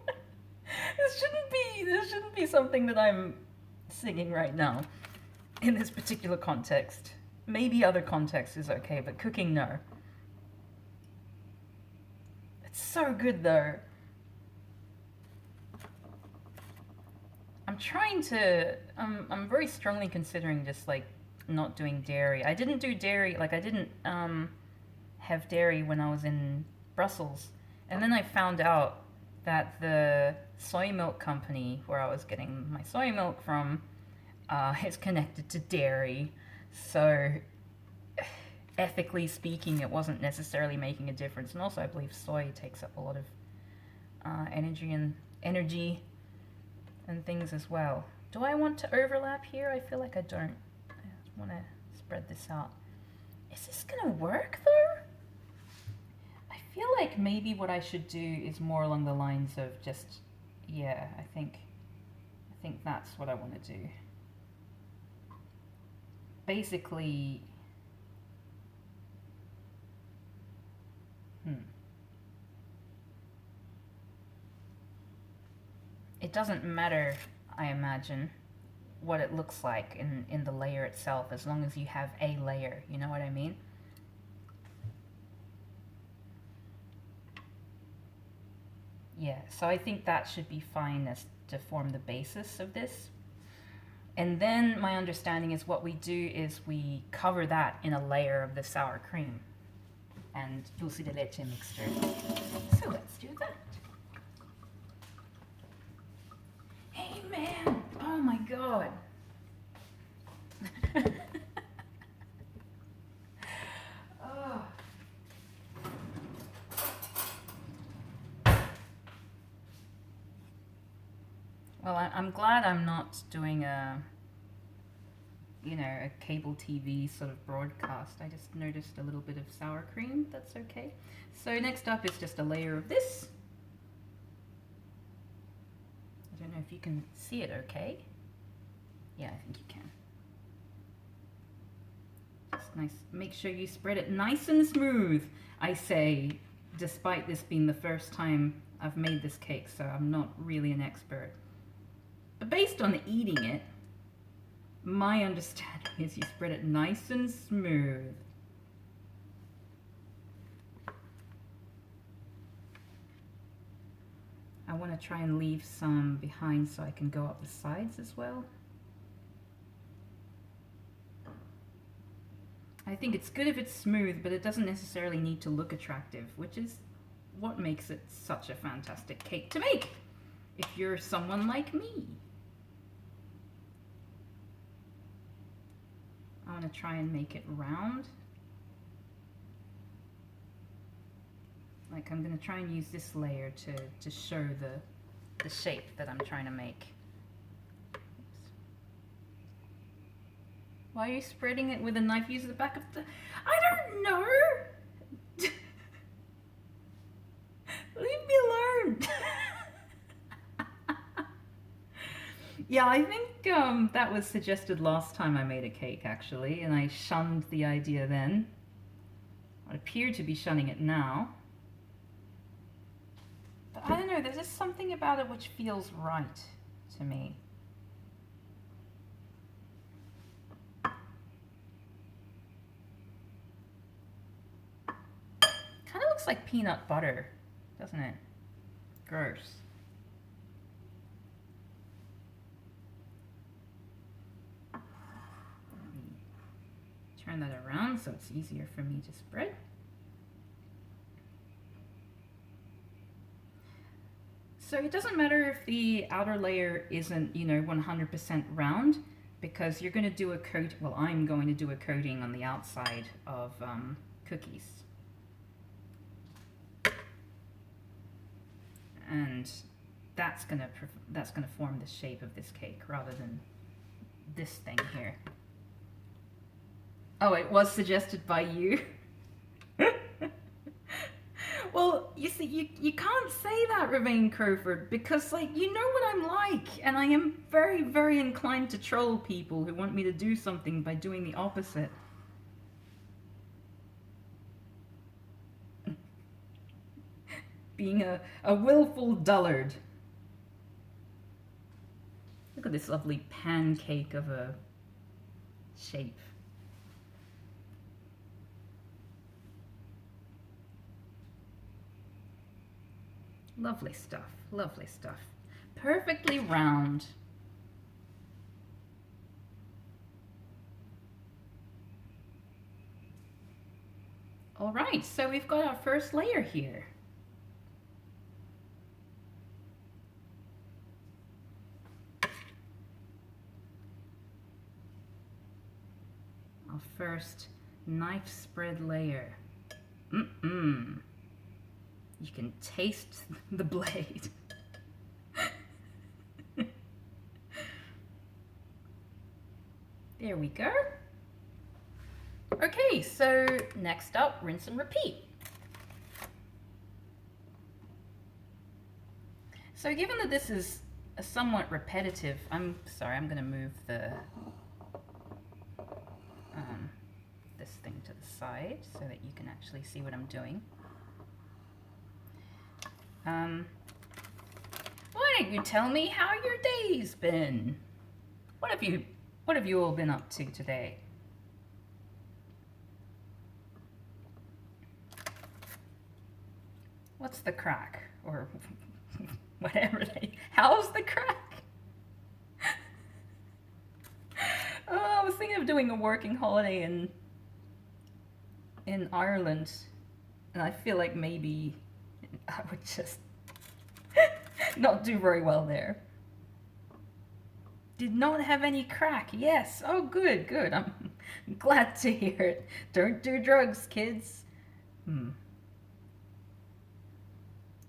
This shouldn't be something that I'm singing right now in this particular context. Maybe other context is okay, but cooking, no. It's so good though. I'm very strongly considering just like not doing dairy. I didn't do dairy, like I didn't have dairy when I was in Brussels. And then I found out that the soy milk company where I was getting my soy milk from is connected to dairy. So ethically speaking, it wasn't necessarily making a difference. And also I believe soy takes up a lot of energy and things as well. Do I want to overlap here? I feel like I don't. I just want to spread this out. Is this gonna work though? I feel like maybe what I should do is more along the lines of just, yeah, I think that's what I want to do. Basically, it doesn't matter, I imagine, what it looks like in the layer itself, as long as you have a layer, you know what I mean? Yeah, so I think that should be fine as to form the basis of this. And then my understanding is what we do is we cover that in a layer of the sour cream and dulce de leche mixture. So let's do that. Hey man, oh my god. Oh. Well, I'm glad I'm not doing a cable TV sort of broadcast. I just noticed a little bit of sour cream. That's okay. So next up is just a layer of this. I don't know if you can see it okay. Yeah, I think you can. Just nice. Make sure you spread it nice and smooth, I say, despite this being the first time I've made this cake, so I'm not really an expert. But based on eating it, my understanding is you spread it nice and smooth. I want to try and leave some behind so I can go up the sides as well. I think it's good if it's smooth, but it doesn't necessarily need to look attractive, which is what makes it such a fantastic cake to make, if you're someone like me. I want to try and make it round. Like I'm going to try and use this layer to show the shape that I'm trying to make. Oops. Why are you spreading it with a knife? Use the back of the... I don't know! Leave me alone! Yeah, I think that was suggested last time I made a cake, actually, and I shunned the idea then. I appear to be shunning it now. But I don't know, there's just something about it which feels right to me. Kind of looks like peanut butter, doesn't it? Gross. Turn that around so it's easier for me to spread. So it doesn't matter if the outer layer isn't, 100% round, because you're going to do a coat. Well, I'm going to do a coating on the outside of cookies. And that's gonna form the shape of this cake rather than this thing here. Oh, it was suggested by you. Well, you see, you can't say that, Ravain Crowford, because, like, you know what I'm like, and I am very, very inclined to troll people who want me to do something by doing the opposite. Being a willful dullard. Look at this lovely pancake of a shape. Lovely stuff, lovely stuff. Perfectly round. All right, so we've got our first layer here. Our first knife spread layer. Mm-mm. You can taste the blade. There we go. Okay, so next up, rinse and repeat. So given that this is a somewhat repetitive, I'm sorry, I'm going to move the this thing to the side so that you can actually see what I'm doing. Why don't you tell me how your day's been? What have you all been up to today? What's the crack? Or whatever how's the crack? Oh, I was thinking of doing a working holiday in Ireland, and I feel like maybe I would just not do very well there. Did not have any crack. Yes. Oh, good, good. I'm glad to hear it. Don't do drugs, kids. I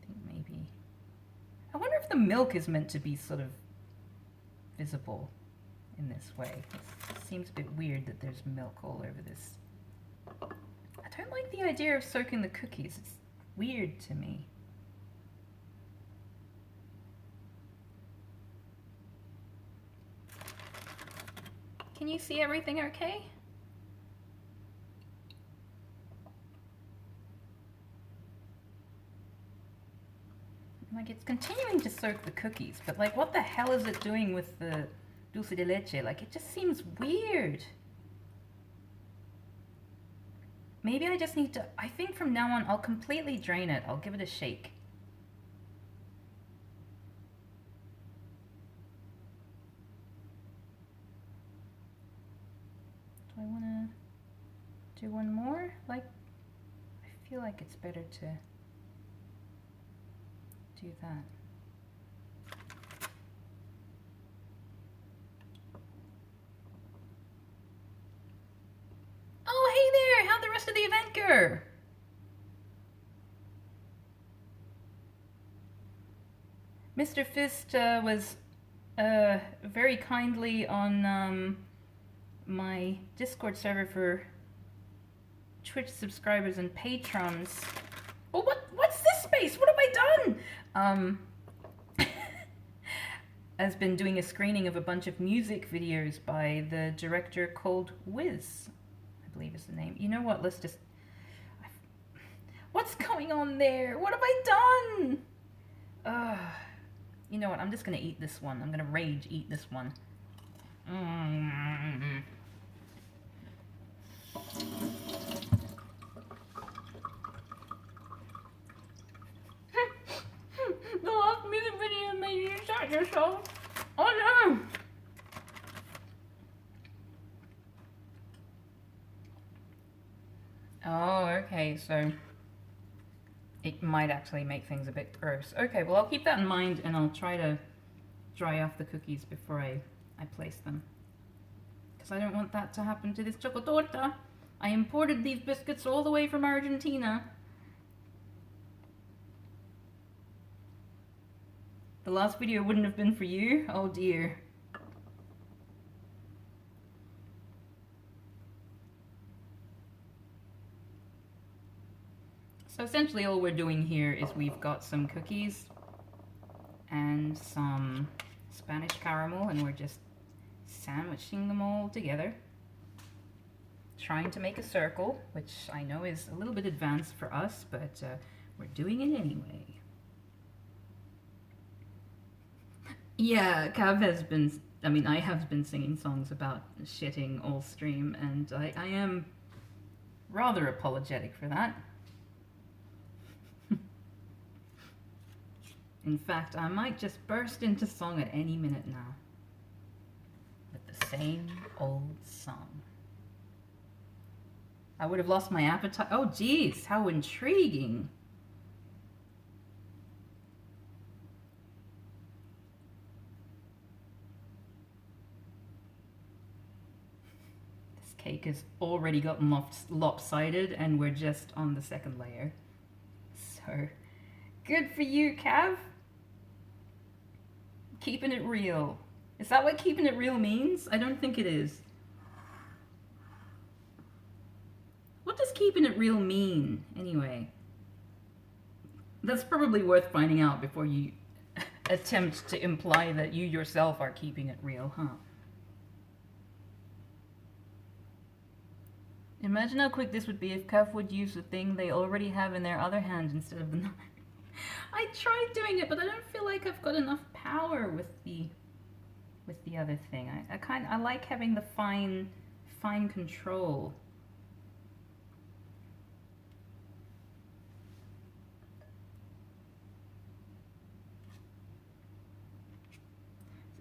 think maybe. I wonder if the milk is meant to be sort of visible in this way. It seems a bit weird that there's milk all over this. I don't like the idea of soaking the cookies. It's weird to me. Can you see everything okay? Like, it's continuing to soak the cookies, but like, what the hell is it doing with the dulce de leche? Like, it just seems weird. Maybe I just need to, I think from now on, I'll completely drain it. I'll give it a shake. Do I want to do one more? Like, I feel like it's better to do that. Oh, hey there! How'd the rest of the event go? Mr. Fist was very kindly on my Discord server for Twitch subscribers and patrons. Oh, what's this space? What have I done? Has been doing a screening of a bunch of music videos by the director called Wiz, I believe is the name. You know what? Let's just. What's going on there? What have I done? You know what? I'm just gonna eat this one. I'm gonna rage eat this one. The last music video made you shot yourself. Oh no! Oh, okay, so it might actually make things a bit gross. Okay, well, I'll keep that in mind and I'll try to dry off the cookies before I place them. Because I don't want that to happen to this Chocotorta. I imported these biscuits all the way from Argentina. The last video wouldn't have been for you? Oh dear. So essentially all we're doing here is we've got some cookies and some Spanish caramel, and we're just sandwiching them all together. Trying to make a circle, which I know is a little bit advanced for us, but we're doing it anyway. Yeah, Cav has been, I have been singing songs about shitting all stream, and I am rather apologetic for that. In fact, I might just burst into song at any minute now. With the same old song. I would have lost my appetite. Oh geez, how intriguing. This cake has already gotten lopsided and we're just on the second layer. So, good for you, Cav. Keeping it real. Is that what keeping it real means? I don't think it is. What does keeping it real mean, anyway? That's probably worth finding out before you attempt to imply that you yourself are keeping it real, huh? Imagine how quick this would be if Kev would use the thing they already have in their other hand instead of the knife. I tried doing it, but I don't feel like I've got enough power with the other thing. I like having the fine control.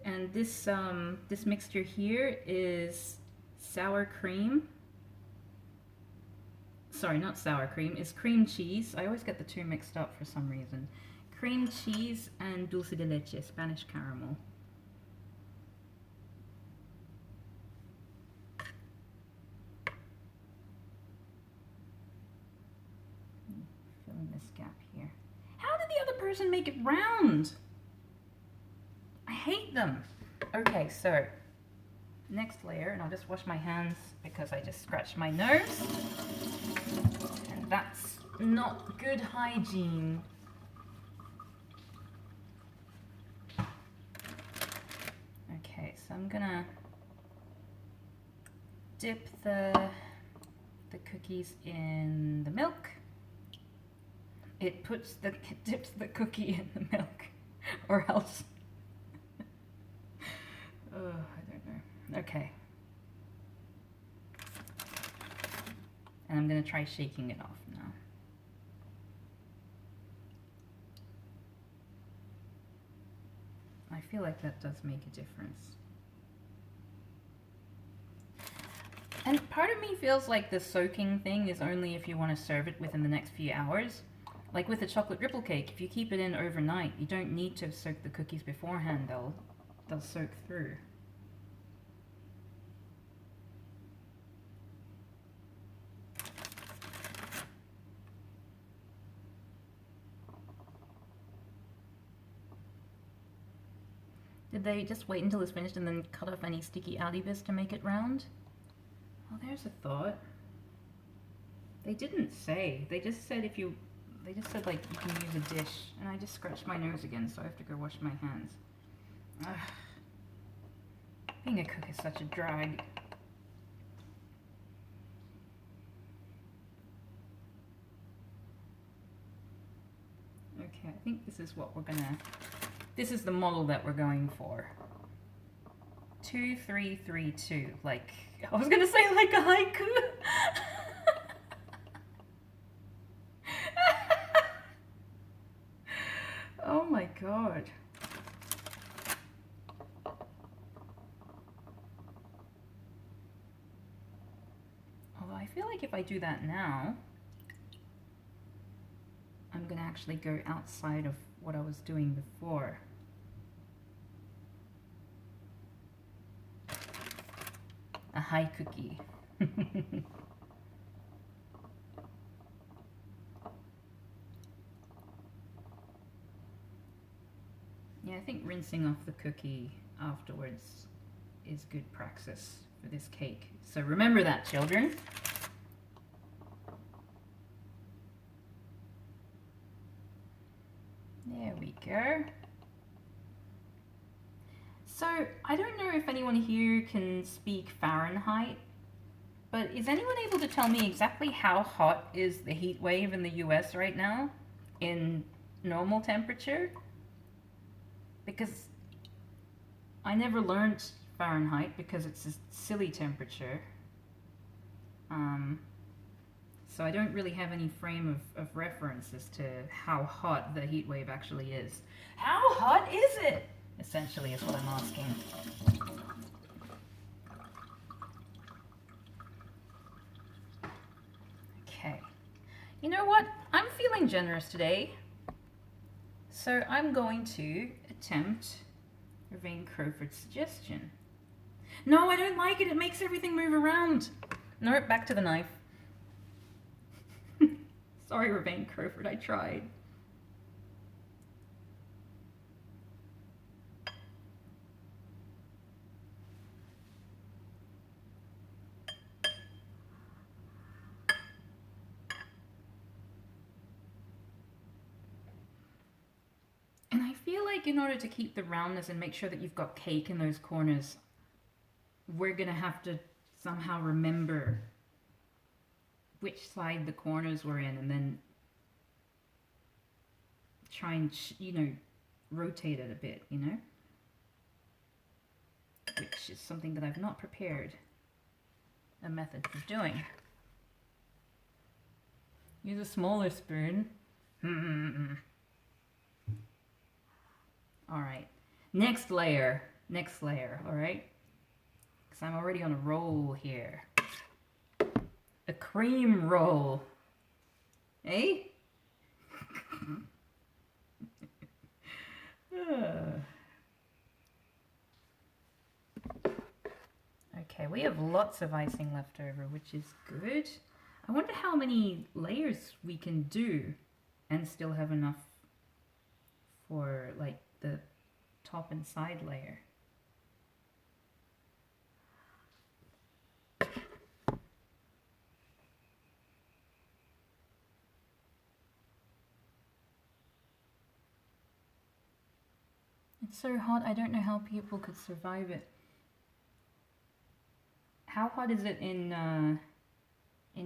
And this this mixture here is sour cream. Sorry, not sour cream, it's cream cheese. I always get the two mixed up for some reason. Cream cheese and dulce de leche, Spanish caramel. Filling this gap here. How did the other person make it round? I hate them. Okay, so next layer, and I'll just wash my hands because I just scratched my nose. And that's not good hygiene. Okay, so I'm gonna dip the cookies in the milk. It dips the cookie in the milk, or else. Oh, I don't know. Okay. And I'm gonna try shaking it off now. I feel like that does make a difference. And part of me feels like the soaking thing is only if you want to serve it within the next few hours. Like with the chocolate ripple cake, if you keep it in overnight, you don't need to soak the cookies beforehand. They'll soak through. Did they just wait until it's finished and then cut off any sticky outy bits to make it round? Well, there's a thought. They didn't say. They just said like you can use a dish, and I just scratched my nose again, so I have to go wash my hands. Ugh. Being a cook is such a drag. Okay, I think this is what we're gonna. This is the model that we're going for. 2, 3, 3, 2. Like, I was gonna say like a haiku. Oh my god. Although I feel like if I do that now, I'm gonna actually go outside of what I was doing before. A high cookie. Yeah, I think rinsing off the cookie afterwards is good praxis for this cake. So remember that, children. There we go. So I don't know if anyone here can speak Fahrenheit, but is anyone able to tell me exactly how hot is the heat wave in the US right now in normal temperature? Because I never learned Fahrenheit because it's a silly temperature. So I don't really have any frame of reference as to how hot the heat wave actually is. How hot is it? Essentially is what I'm asking. Okay. You know what? I'm feeling generous today. So I'm going to attempt Ravane Crowford's suggestion. No, I don't like it. It makes everything move around. Nope, back to the knife. Sorry, Ravane Crowford, I tried. And I feel like in order to keep the roundness and make sure that you've got cake in those corners, we're gonna have to somehow remember which side the corners were in and then try and, you know, rotate it a bit, you know? Which is something that I've not prepared a method for doing. Use a smaller spoon. Alright, next layer, alright? Because I'm already on a roll here. A cream roll. Eh? Okay, we have lots of icing left over, which is good. I wonder how many layers we can do and still have enough for like the top and side layer. It's so hot, I don't know how people could survive it. How hot is it in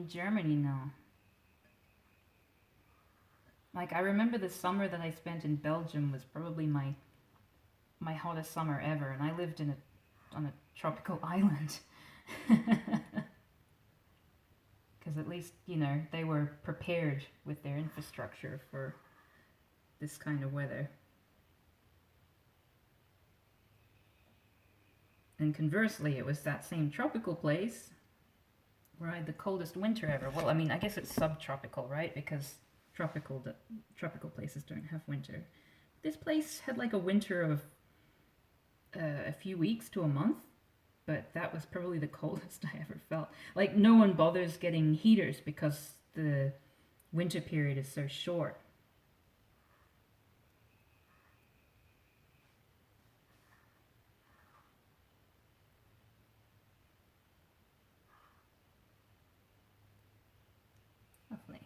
Germany now? Like, I remember the summer that I spent in Belgium was probably my hottest summer ever, and I lived on a tropical island. Because at least, you know, they were prepared with their infrastructure for this kind of weather. And conversely, it was that same tropical place where I had the coldest winter ever. Well, I mean, I guess it's subtropical, right? Because tropical places don't have winter. This place had like a winter of a few weeks to a month, but that was probably the coldest I ever felt. Like, no one bothers getting heaters because the winter period is so short. Lovely.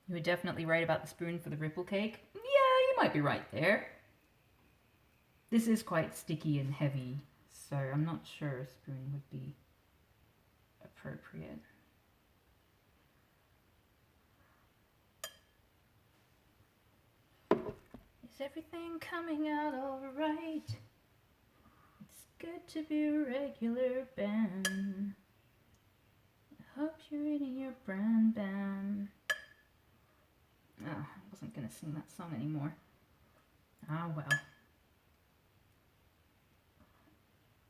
You were definitely right about the spoon for the ripple cake. Yeah, you might be right there. This is quite sticky and heavy, so I'm not sure a spoon would be appropriate. Is everything coming out all right? It's good to be a regular band. I hope you're eating your brown bam. Oh, I wasn't going to sing that song anymore. Ah, well.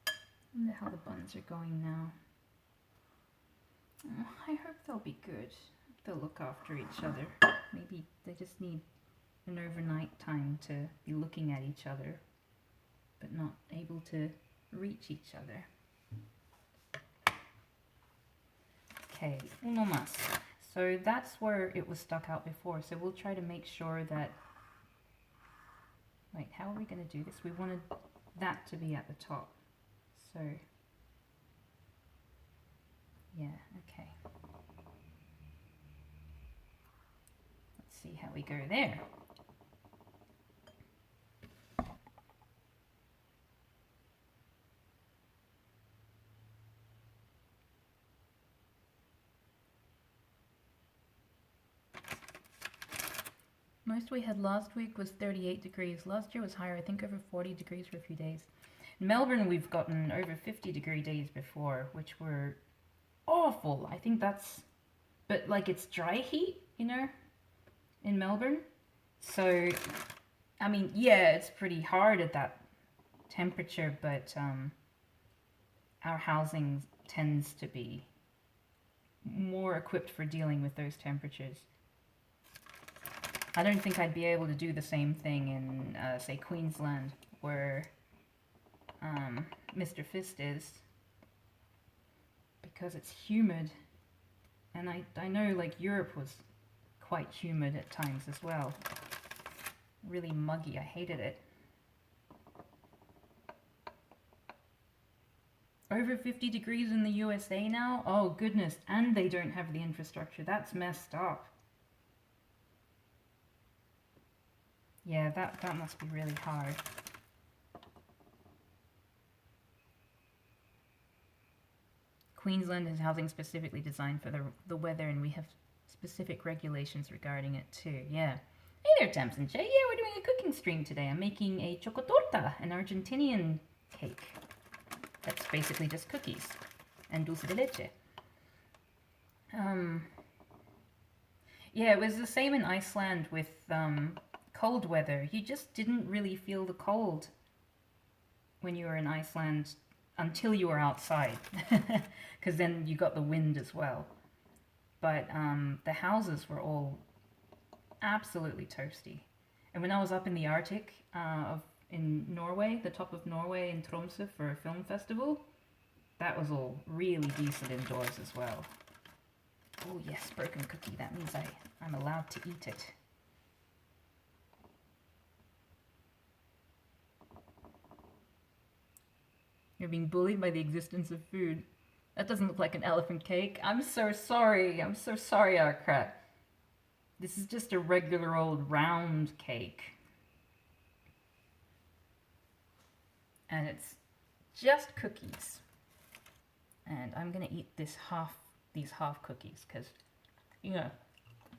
I wonder how the buns are going now. Oh, I hope they'll be good. They'll look after each other. Maybe they just need an overnight time to be looking at each other, but not able to reach each other. Okay, uno más. So that's where it was stuck out before. So we'll try to make sure that, wait, how are we going to do this? We wanted that to be at the top. So, yeah, okay. Let's see how we go there. Most we had last week was 38 degrees. Last year was higher, I think over 40 degrees for a few days. In Melbourne, we've gotten over 50-degree days before, which were awful. I think that's, but like it's dry heat, you know, in Melbourne. So, I mean, yeah, it's pretty hard at that temperature, but our housing tends to be more equipped for dealing with those temperatures. I don't think I'd be able to do the same thing in, say, Queensland, where Mr. Fist is, because it's humid. And I know, like, Europe was quite humid at times as well. Really muggy. I hated it. Over 50 degrees in the USA now? Oh, goodness. And they don't have the infrastructure. That's messed up. Yeah, that must be really hard. Queensland is housing specifically designed for the weather, and we have specific regulations regarding it too. Yeah. Hey there, Tamsin J. Yeah, we're doing a cooking stream today. I'm making a chocotorta, an Argentinian cake. That's basically just cookies and dulce de leche. Yeah, it was the same in Iceland with cold weather. You just didn't really feel the cold when you were in Iceland until you were outside, because then you got the wind as well. But the houses were all absolutely toasty. And when I was up in the Arctic in Norway, the top of Norway in Tromsø for a film festival, that was all really decent indoors as well. Oh yes, broken cookie. That means I'm allowed to eat it. You're being bullied by the existence of food. That doesn't look like an elephant cake. I'm so sorry. I'm so sorry, Arkrat. This is just a regular old round cake. And it's just cookies. And I'm gonna eat these half cookies, because, you know,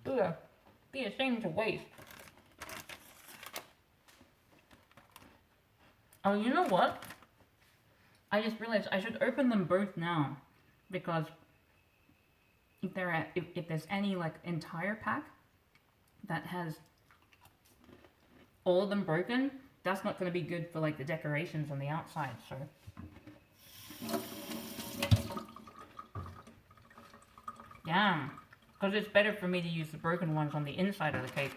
ugh, be ashamed to waste. Oh, you know what? I just realized I should open them both now, because if there's any like entire pack that has all of them broken, that's not going to be good for like the decorations on the outside. So yeah, because it's better for me to use the broken ones on the inside of the cake.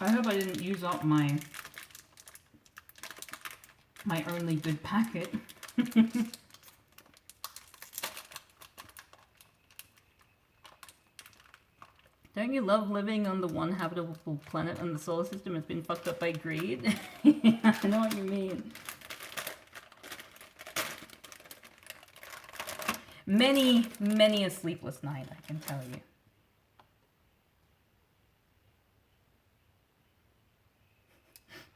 I hope I didn't use up my only good packet. Don't you love living on the one habitable planet and the solar system has been fucked up by greed? Yeah, I know what you mean. Many, many a sleepless night, I can tell you.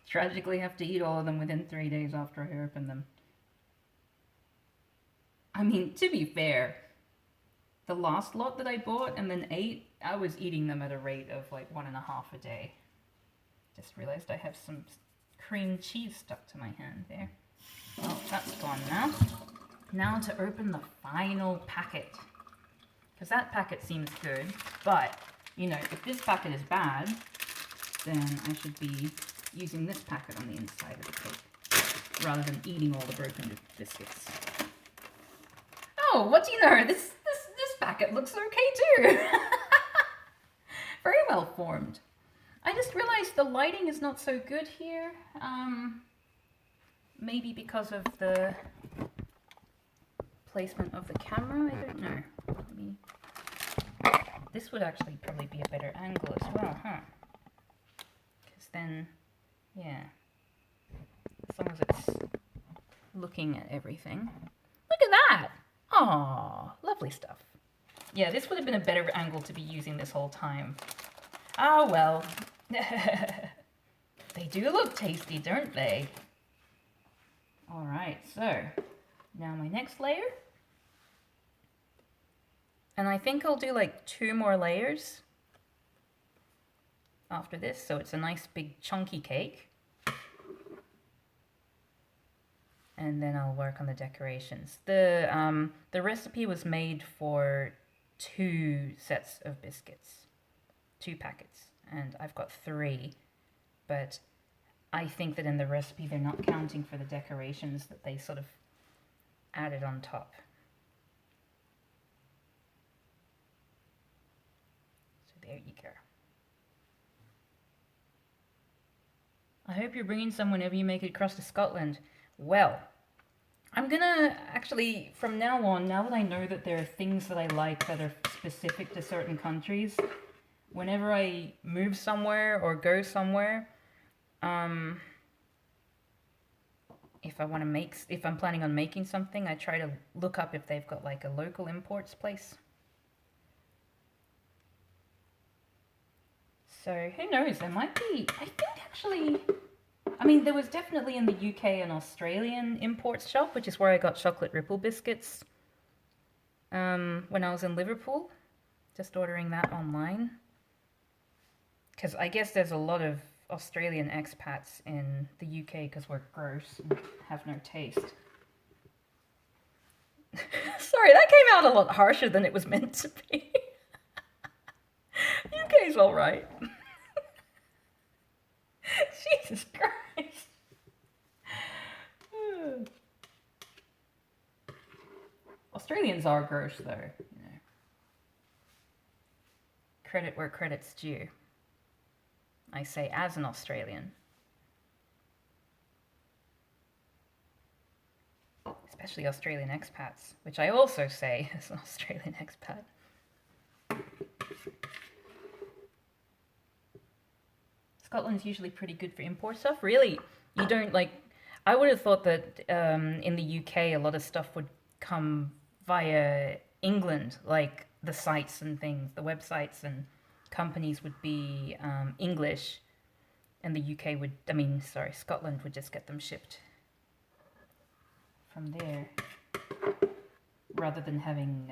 Tragically have to eat all of them within 3 days after I open them. I mean, to be fair, the last lot that I bought and then ate, I was eating them at a rate of like 1.5 a day. Just realized I have some cream cheese stuck to my hand there. Oh, that's gone now. Now to open the final packet. Because that packet seems good, but, you know, if this packet is bad, then I should be using this packet on the inside of the cake, rather than eating all the broken biscuits. Oh, what do you know? This packet looks okay too. Very well formed. I just realized the lighting is not so good here. Maybe because of the placement of the camera, I don't know. Let me... This would actually probably be a better angle as well, huh? Because then, yeah, as long as it's looking at everything. Look at that! Aww, lovely stuff. Yeah, this would have been a better angle to be using this whole time. Oh well. They do look tasty, don't they? Alright, so now my next layer. And I think I'll do like 2 more layers after this, so it's a nice big chunky cake. And then I'll work on the decorations. The recipe was made for 2 sets of biscuits, 2 packets, and I've got 3, but I think that in the recipe they're not counting for the decorations that they sort of added on top. So there you go. I hope you're bringing some whenever you make it across to Scotland. Well, I'm gonna actually, from now on, now that I know that there are things that I like that are specific to certain countries, whenever I move somewhere or go somewhere, if I'm planning on making something, I try to look up if they've got like a local imports place. So who knows, there might be, I think actually, I mean, there was definitely in the UK an Australian imports shop, which is where I got chocolate ripple biscuits when I was in Liverpool, just ordering that online. Because I guess there's a lot of Australian expats in the UK because we're gross and have no taste. Sorry, that came out a lot harsher than it was meant to be. UK's alright. Jesus Christ. Australians are gross though, you know. Credit where credit's due. I say as an Australian. Especially Australian expats, which I also say as an Australian expat. Scotland's usually pretty good for import stuff. Really, you don't like... I would have thought that in the UK a lot of stuff would come via England, like the sites and things, the websites and companies would be English, and the UK would, Scotland would just get them shipped from there, rather than having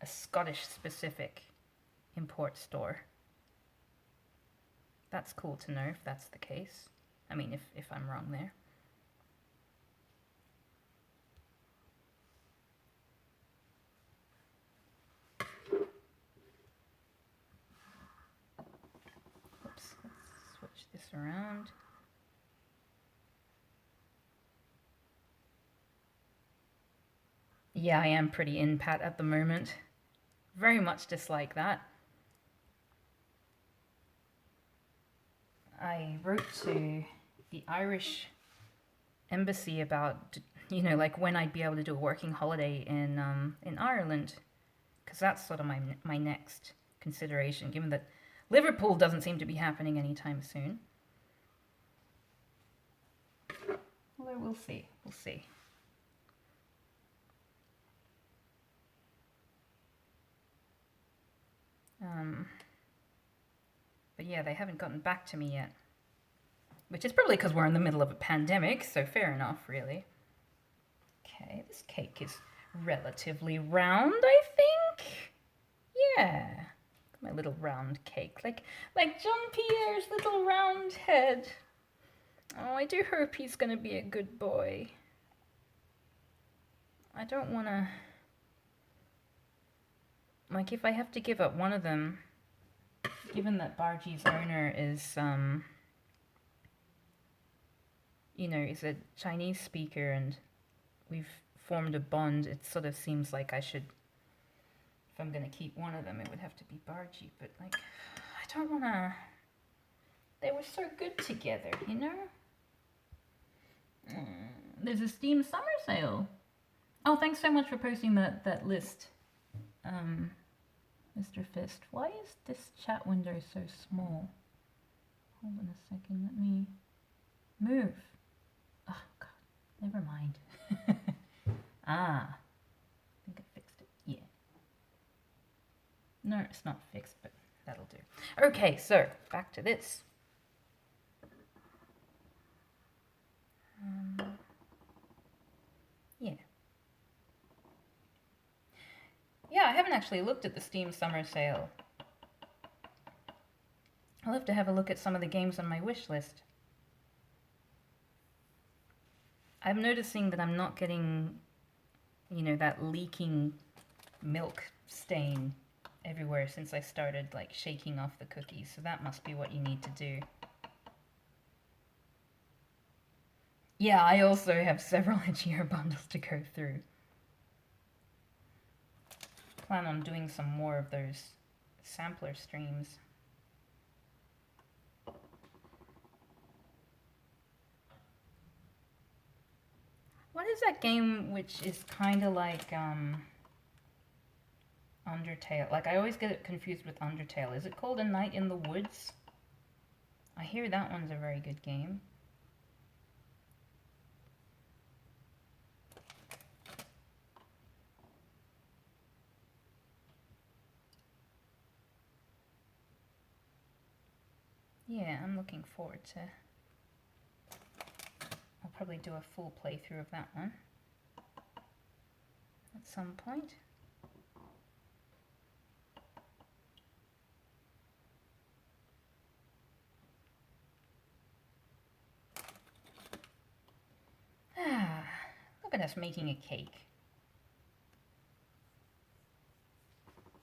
a Scottish specific import store. That's cool to know if that's the case. I mean, if I'm wrong there. Oops, let's switch this around. Yeah, I am pretty in pat at the moment. Very much dislike that. I wrote to the Irish embassy about, you know, like when I'd be able to do a working holiday in Ireland, because that's sort of my next consideration, given that Liverpool doesn't seem to be happening anytime soon. Although we'll see, we'll see. But yeah, they haven't gotten back to me yet. Which is probably because we're in the middle of a pandemic, so fair enough, really. Okay, this cake is relatively round, I think. Yeah, my little round cake, like Jean-Pierre's little round head. Oh, I do hope he's gonna be a good boy. I don't wanna... Like, if I have to give up one of them, given that Bargie's owner is, you know, is a Chinese speaker and we've formed a bond, it sort of seems like I should, if I'm gonna keep one of them, it would have to be Bargie, but like, I don't wanna, they were so good together, you know? There's a Steam summer sale. Oh, thanks so much for posting that list, Mr. Fist, why is this chat window so small? Hold on a second, let me move. Oh god, never mind. Ah, I think I fixed it. Yeah. No, it's not fixed, but that'll do. Okay, so back to this. Yeah. Yeah, I haven't actually looked at the Steam Summer Sale. I'll have to have a look at some of the games on my wish list. I'm noticing that I'm not getting, you know, that leaking milk stain everywhere since I started like shaking off the cookies, so that must be what you need to do. Yeah, I also have several itchier bundles to go through. Plan on doing some more of those sampler streams. What is that game which is kind of like Undertale? Like, I always get it confused with Undertale. Is it called A Night in the Woods? I hear that one's a very good game. Yeah, I'm looking forward to... I'll probably do a full playthrough of that one at some point. Ah, look at us making a cake.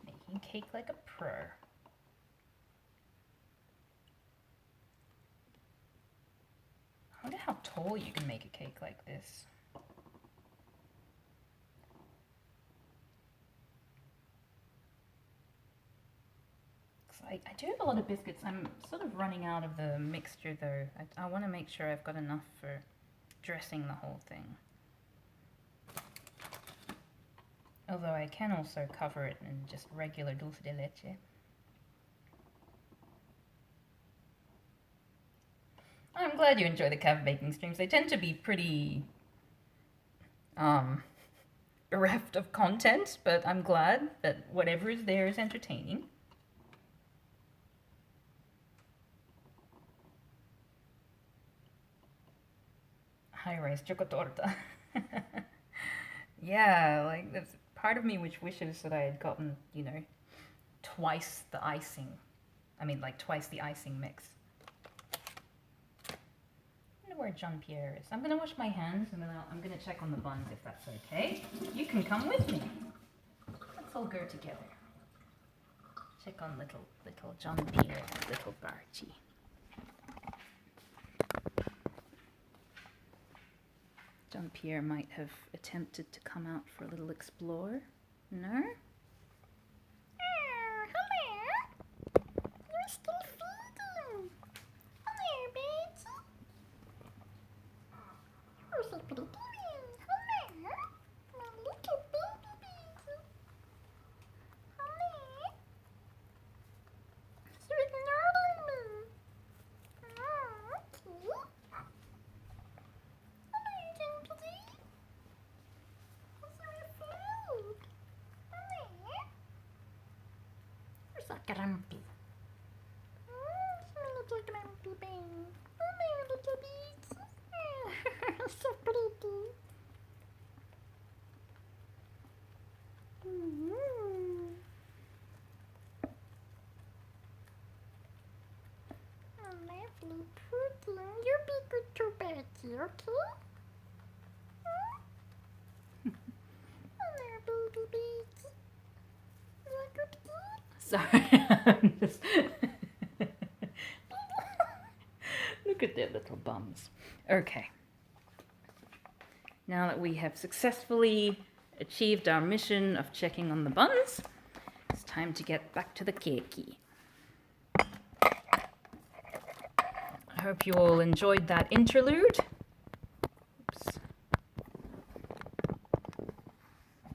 Making cake like a pro. I wonder how tall you can make a cake like this. I do have a lot of biscuits. I'm sort of running out of the mixture though. I want to make sure I've got enough for dressing the whole thing. Although I can also cover it in just regular dulce de leche. I'm glad you enjoy the cav baking streams. They tend to be pretty bereft of content, but I'm glad that whatever is there is entertaining. High-rise chocotorta. Yeah, like there's part of me which wishes that I had gotten, you know, twice the icing. I mean, like twice the icing mix. I wonder where Jean-Pierre is. I'm gonna wash my hands and then I'm gonna check on the buns if that's okay. You can come with me. Let's all go together. Check on little Jean-Pierre, little Barty. Jean-Pierre might have attempted to come out for a little explore. No? Hello? You're still feeding. Hello, baby. You're so pretty. Hello? My little baby. Hello? You're ignoring me. Oh, okay. Grumpy. My little grumpy bean. Oh, my little beans. So pretty. Oh, lovely pudding. You be good to Betty, okay? Hello, baby beans. Sorry, I'm just look at their little bums. Okay. Now that we have successfully achieved our mission of checking on the buns, it's time to get back to the cakey. I hope you all enjoyed that interlude. Oops.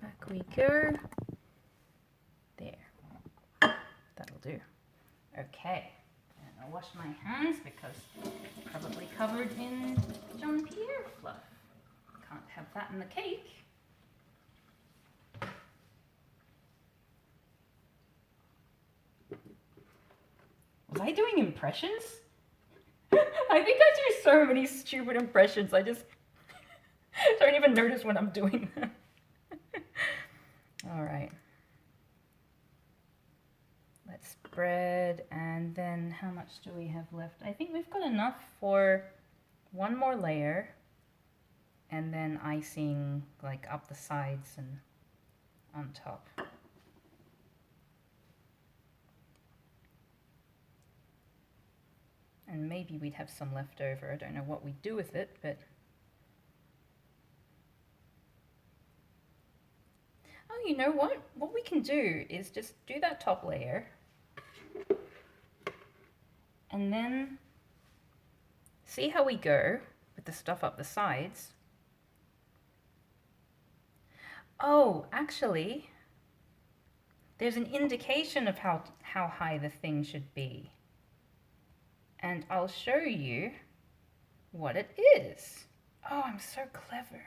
Back we go. do. Okay. And I'll wash my hands because probably covered in Jean Pierre fluff. Can't have that in the cake. Was I doing impressions? I think I do so many stupid impressions. I just don't even notice when I'm doing them. All right. Let's spread, and then how much do we have left? I think we've got enough for one more layer, and then icing like up the sides and on top. And maybe we'd have some left over. I don't know what we'd do with it, but... Oh, you know what? What we can do is just do that top layer. And then see how we go with the stuff up the sides. Oh, actually, there's an indication of how high the thing should be. And I'll show you what it is. Oh, I'm so clever.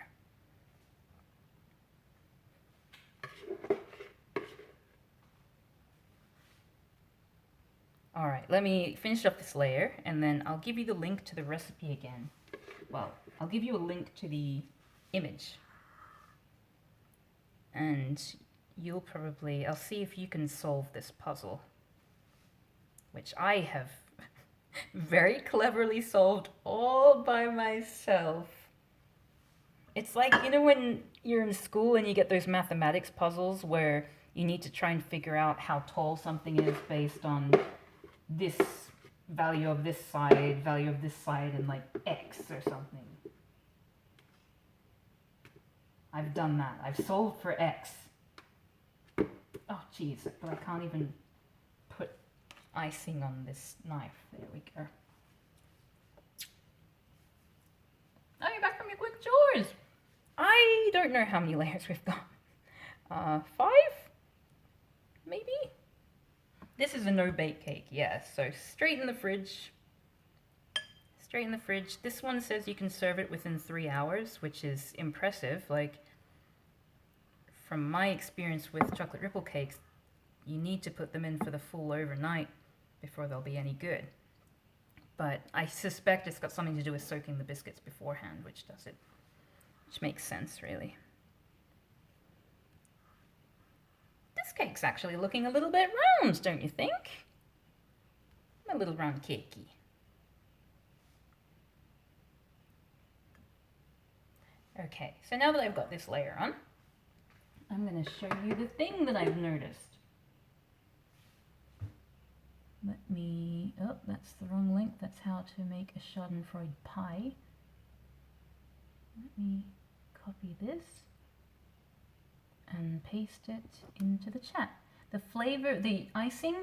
All right, let me finish up this layer and then I'll give you the link to the recipe again. Well, I'll give you a link to the image. And you'll probably, I'll see if you can solve this puzzle, which I have very cleverly solved all by myself. It's like, you know, when you're in school and you get those mathematics puzzles where you need to try and figure out how tall something is based on this value of this side, and like X or something. I've done that. I've solved for X. Oh, geez, but I can't even put icing on this knife. There we go. Oh, you're back from your quick chores. I don't know how many layers we've got. 5? Maybe? This is a no-bake cake, yeah. So straight in the fridge. Straight in the fridge. This one says you can serve it within 3 hours, which is impressive. Like, from my experience with chocolate ripple cakes, you need to put them in for the full overnight before they'll be any good. But I suspect it's got something to do with soaking the biscuits beforehand, which does it. Which makes sense, really. This cake's actually looking a little bit round, don't you think? A little round cakey. Okay, so now that I've got this layer on, I'm going to show you the thing that I've noticed. Let me, oh, that's the wrong link. That's how to make a schadenfreude pie. Let me copy this and paste it into the chat. The flavor, the icing,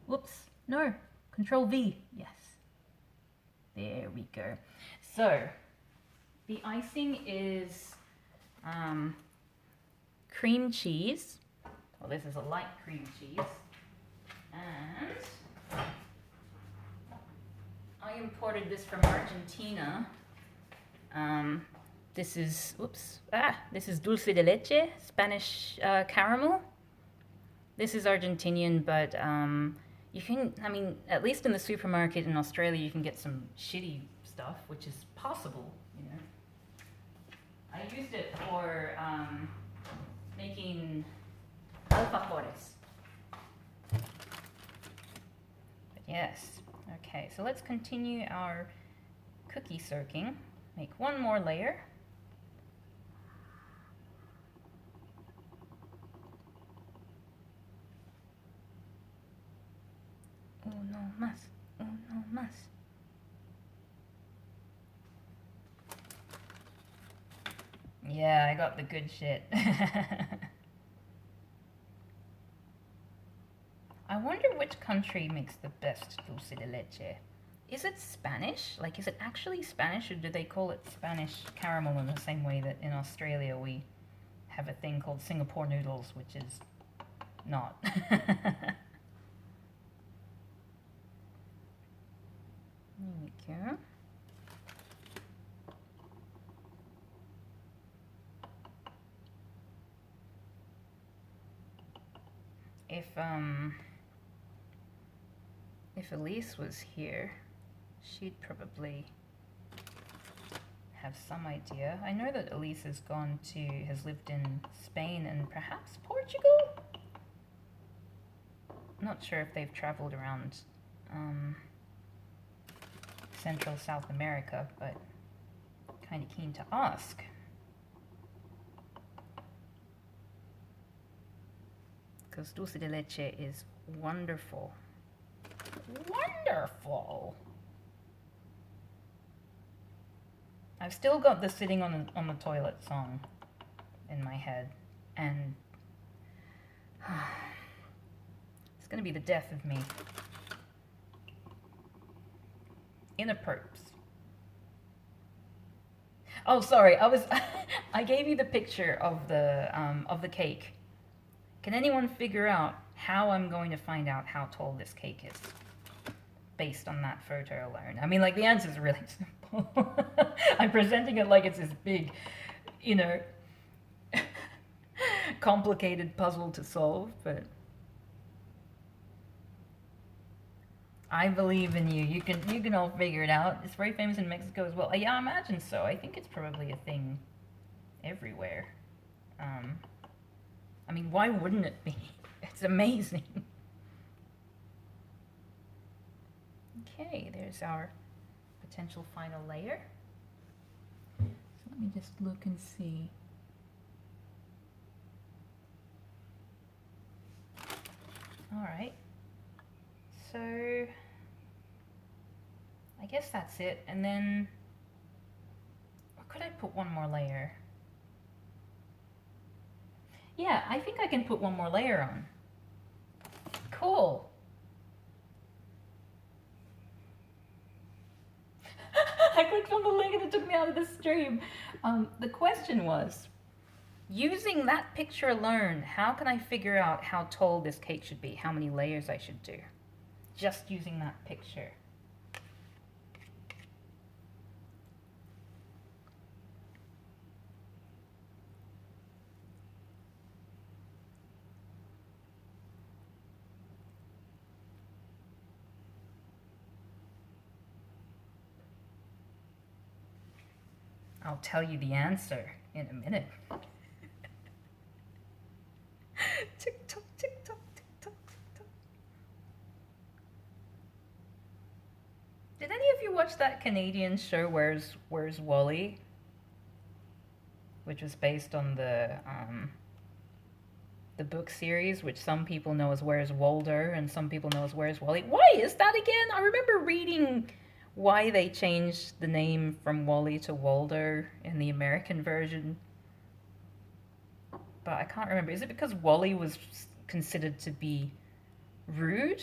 whoops, no, Control V, yes. There we go. So, the icing is cream cheese. Well, this is a light cream cheese. And I imported this from Argentina. This is, this is dulce de leche, Spanish caramel. This is Argentinian, but you can, I mean, at least in the supermarket in Australia, you can get some shitty stuff, which is possible, you know. I used it for making alfajores. But yes, okay, so let's continue our cookie soaking. Make one more layer. Uno más, uno más. Yeah, I got the good shit. I wonder which country makes the best dulce de leche. Is it Spanish? Like, is it actually Spanish, or do they call it Spanish caramel in the same way that in Australia we have a thing called Singapore noodles, which is not. There we go. If Elise was here, she'd probably have some idea. I know that Elise has lived in Spain and perhaps Portugal? Not sure if they've traveled around Central South America, but kind of keen to ask. Because dulce de leche is wonderful. Wonderful! I've still got the sitting on the toilet song in my head, and it's gonna be the death of me. In a perps. Oh, sorry, I gave you the picture of the cake. Can anyone figure out how I'm going to find out how tall this cake is? Based on that photo alone. I mean, like, the answer is really simple. I'm presenting it like it's this big, you know, complicated puzzle to solve, but I believe in you. You can all figure it out. It's very famous in Mexico as well. Yeah, I imagine so. I think it's probably a thing everywhere. I mean, why wouldn't it be? It's amazing. Okay, there's our potential final layer. So let me just look and see. All right. So I guess that's it. And then, or could I put one more layer? Yeah, I think I can put one more layer on. Cool. I clicked on the link and it took me out of the stream. The question was, using that picture alone, how can I figure out how tall this cake should be? How many layers I should do? Just using that picture. I'll tell you the answer in a minute. Tick tock, tick tock, tick tock, tick tock. Did any of you watch that Canadian show Where's Wally? Which was based on the book series, which some people know as Where's Waldo and some people know as Where's Wally. Why is that again? I remember reading why they changed the name from Wally to Waldo in the American version, but I can't remember. Is it because Wally was considered to be rude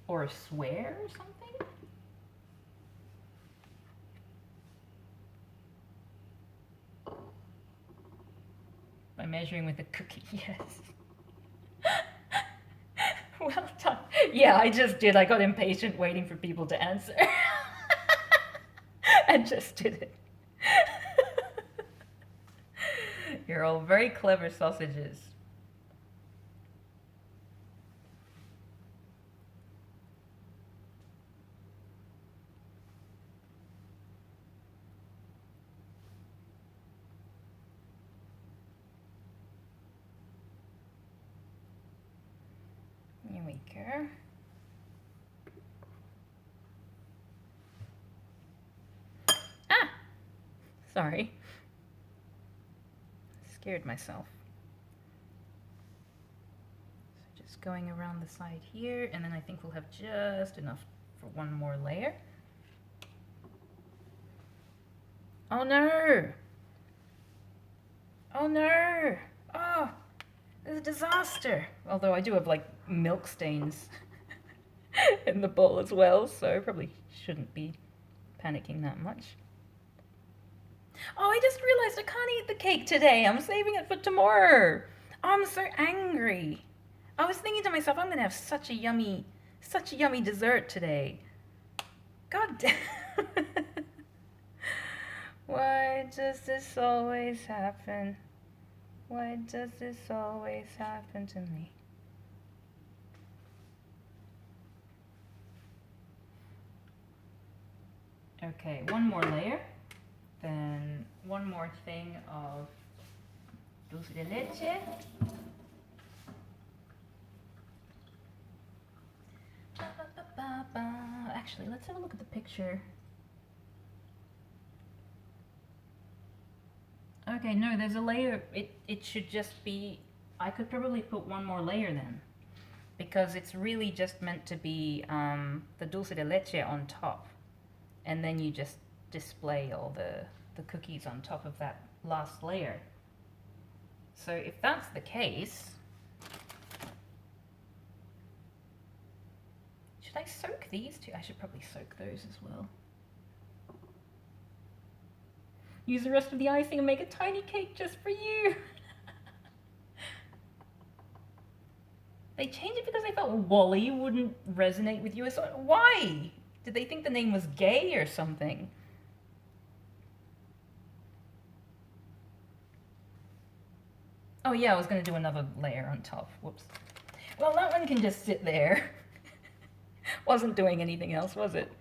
or a swear or something? By measuring with a cookie, yes. Well done. Yeah, I just did. I got impatient waiting for people to answer. And just did it. You're all very clever sausages. Here we go. Sorry. Scared myself. So just going around the side here, and then I think we'll have just enough for one more layer. Oh no! Oh no! Oh, it's a disaster! Although I do have like milk stains in the bowl as well, so I probably shouldn't be panicking that much. Oh, I just realized I can't eat the cake today. I'm saving it for tomorrow. Oh, I'm so angry. I was thinking to myself, I'm gonna have such a yummy dessert today. God damn. Why does this always happen? Why does this always happen to me? Okay, one more layer. Then one more thing of dulce de leche. Actually, let's have a look at the picture. Okay, no, there's a layer. It should just be, I could probably put one more layer then, because it's really just meant to be the dulce de leche on top, and then you just display all the cookies on top of that last layer. So if that's the case, should I soak these two? I should probably soak those as well. Use the rest of the icing and make a tiny cake just for you. They changed it because they felt Wally wouldn't resonate with you. So why? Did they think the name was gay or something? Oh yeah, I was going to do another layer on top. Whoops. Well, that one can just sit there. Wasn't doing anything else, was it?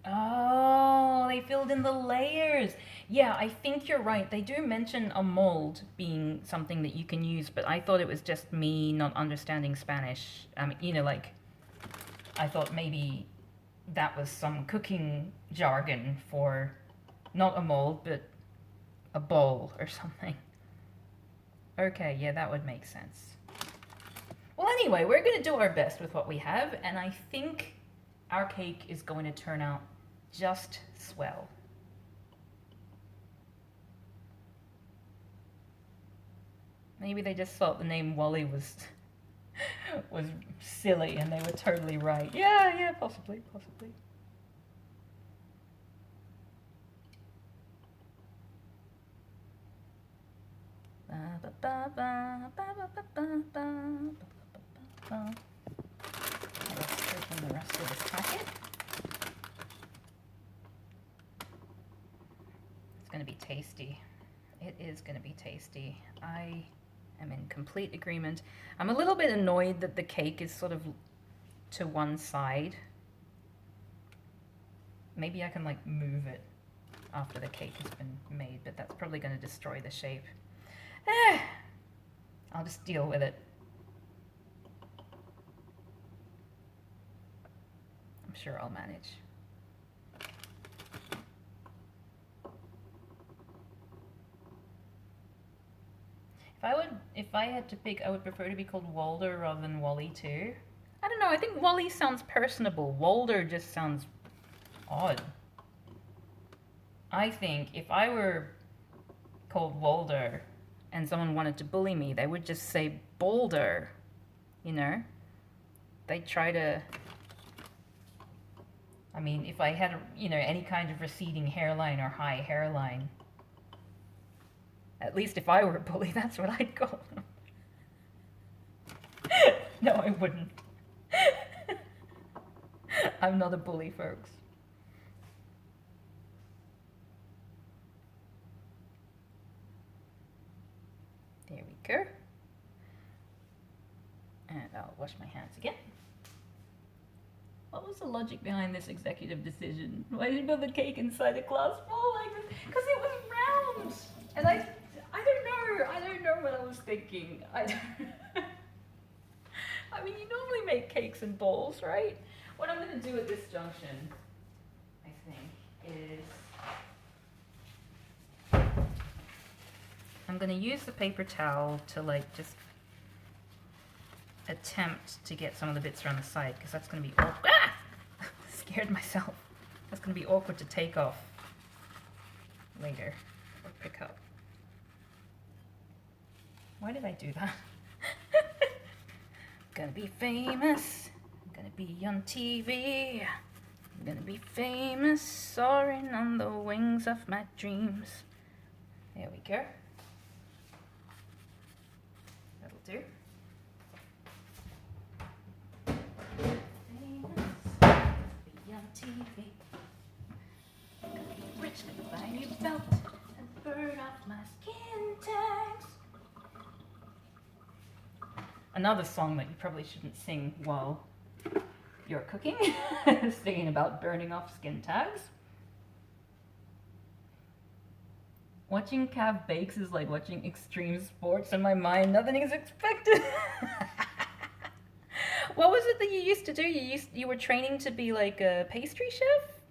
Oh, they filled in the layers. Yeah, I think you're right. They do mention a mold being something that you can use, but I thought it was just me not understanding Spanish. I mean, you know, like, I thought maybe that was some cooking jargon for not a mold, but a bowl or something. Okay, yeah, that would make sense. Well, anyway, we're going to do our best with what we have, and I think our cake is going to turn out just swell. Maybe they just thought the name Wally was silly and they were totally right. Yeah, possibly. Let's open the rest of this packet. It's going to be tasty. It is going to be tasty. I am in complete agreement. I'm a little bit annoyed that the cake is sort of to one side. Maybe I can like move it after the cake has been made, but that's probably going to destroy the shape. I'll just deal with it. I'm sure I'll manage. If I had to pick, I would prefer to be called Walder rather than Wally too. I don't know, I think Wally sounds personable. Walder just sounds odd. I think if I were called Walder and someone wanted to bully me, they would just say Boulder, you know? They'd try to... I mean, if I had, you know, any kind of receding hairline or high hairline, at least if I were a bully, that's what I'd call them. No, I wouldn't. I'm not a bully, folks. There we go. And I'll wash my hands again. What was the logic behind this executive decision? Why did you build the cake inside a glass bowl like this? Because it was round! And I don't know what I was thinking. I mean, you normally make cakes in bowls, right? What I'm going to do at this junction, I think, is I'm going to use the paper towel to like just attempt to get some of the bits around the side, because that's going to be awkward. Ah! Scared myself. That's going to be awkward to take off later or pick up. Why did I do that? Gonna be famous. Gonna be on TV. I'm gonna be famous, soaring on the wings of my dreams. There we go. That'll do. Famous, be on TV. Gonna be rich, gonna buy a new belt and burn off my skin tags. Another song that you probably shouldn't sing while you're cooking, singing about burning off skin tags. Watching Cav bakes is like watching extreme sports in my mind. Nothing is expected. What was it that you used to do? You were training to be like a pastry chef?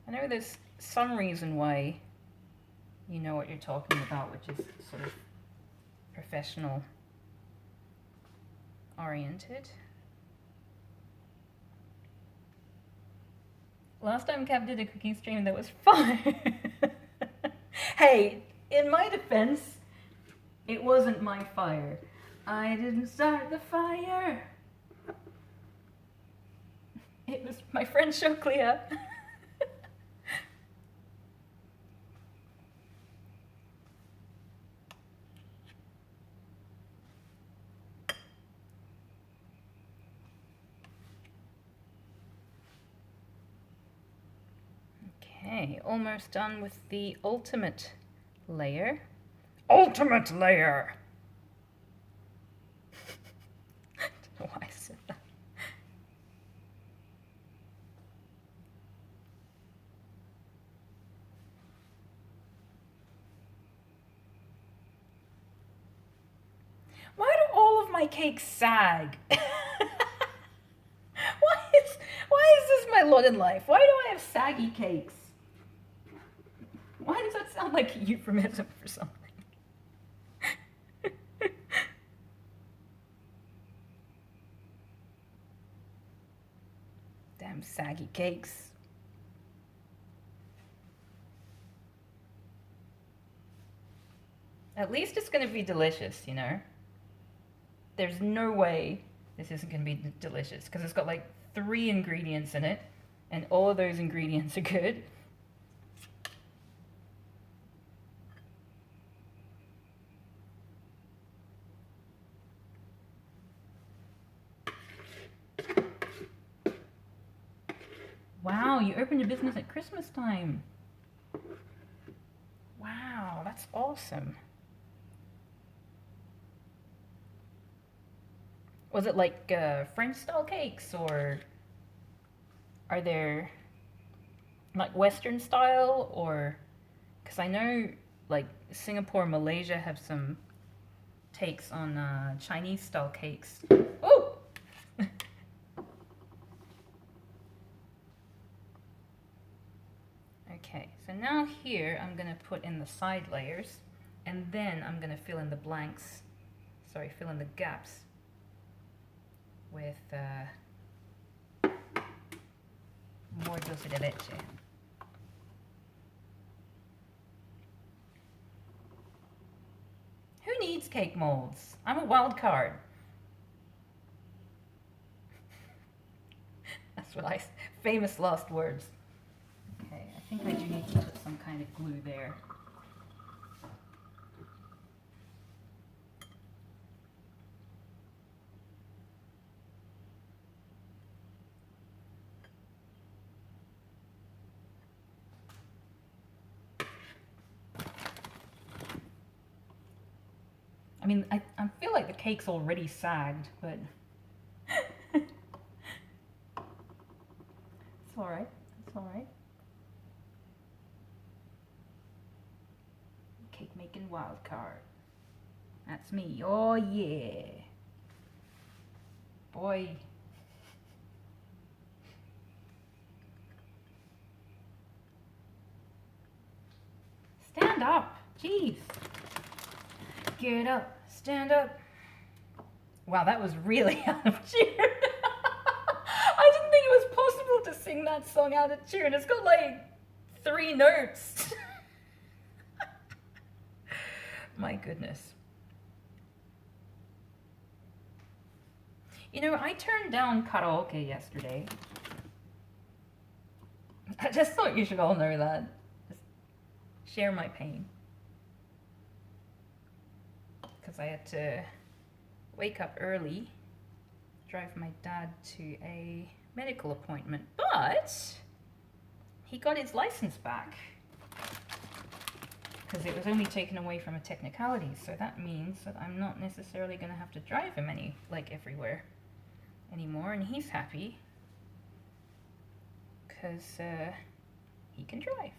I know there's some reason why you know what you're talking about, which is sort of professional oriented. Last time Cav did a cooking stream that was fun. Hey, in my defense, it wasn't my fire. I didn't start the fire. It was my friend Choclia. Okay, almost done with the ultimate layer. Ultimate layer! I don't know why I said that. Why do all of my cakes sag? Why is this my lot in life? Why do I have saggy cakes? Why does that sound like a euphemism for something? Damn saggy cakes. At least it's going to be delicious, you know? There's no way this isn't going to be delicious because it's got like 3 ingredients in it and all of those ingredients are good. Wow, you opened a business at Christmas time. Wow, that's awesome. Was it like French style cakes, or are there like Western style, or because I know like Singapore, Malaysia have some takes on Chinese style cakes. Oh! Okay, so now here I'm going to put in the side layers and then I'm going to fill in the blanks, sorry, fill in the gaps with more dulce de leche. Who needs cake molds? I'm a wild card. That's what famous last words. Okay, I think I do need to put some kind of glue there. I mean, I feel like the cake's already sagged, but it's alright, it's alright. Cake making wild card. That's me, oh yeah. Boy. Stand up, jeez. Get up, stand up. Wow, that was really out of tune. I didn't think it was possible to sing that song out of tune. It's got like 3 notes. My goodness. You know, I turned down karaoke yesterday. I just thought you should all know that. Just share my pain. Because I had to wake up early, drive my dad to a medical appointment, but he got his license back because it was only taken away from a technicality. So that means that I'm not necessarily going to have to drive him everywhere anymore, and he's happy because he can drive.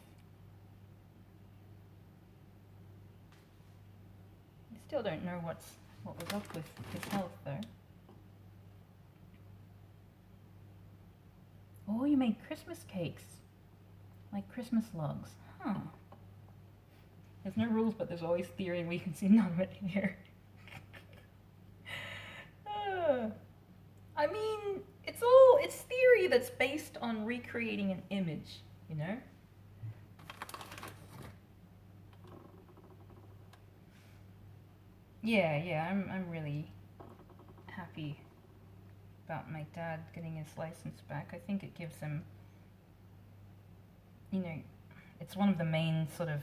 I still don't know what was up with his health though. Oh, you made Christmas cakes, like Christmas logs, huh? There's no rules, but there's always theory, and we can see none of it here. I mean, it's theory that's based on recreating an image, you know? Yeah, I'm really happy about my dad getting his license back. I think it gives him, you know, it's one of the main sort of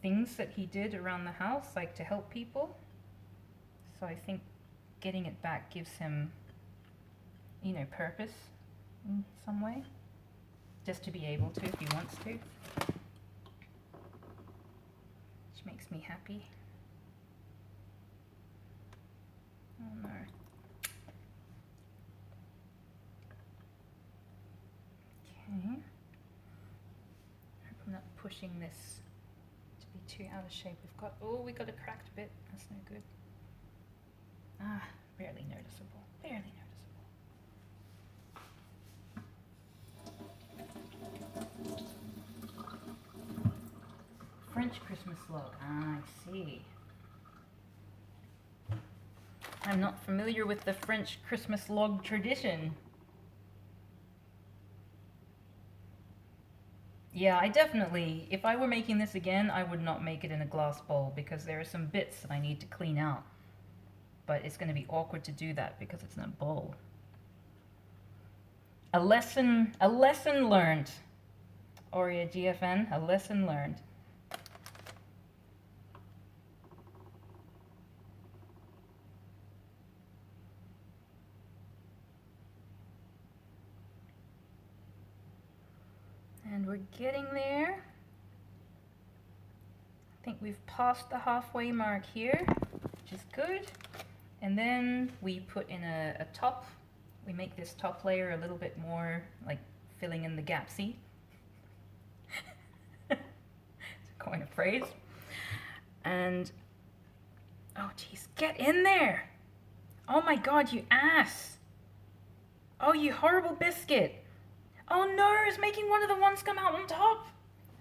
things that he did around the house, like to help people. So I think getting it back gives him, you know, purpose in some way. Just to be able to if he wants to. Which makes me happy. Oh no. Okay. Hope I'm not pushing this to be too out of shape. We got a cracked bit. That's no good. Ah, barely noticeable. Barely noticeable. French Christmas log. Ah, I see. I'm not familiar with the French Christmas log tradition. Yeah, I definitely, if I were making this again, I would not make it in a glass bowl because there are some bits that I need to clean out. But it's going to be awkward to do that because it's in a bowl. A lesson learned. Aurea GFN, a lesson learned. And we're getting there. I think we've passed the halfway mark here, which is good. And then we put in a top. We make this top layer a little bit more like filling in the gapsy. It's a coin of phrase. And, oh geez, get in there. Oh my God, you ass. Oh, you horrible biscuit. Oh no, it's making one of the ones come out on top.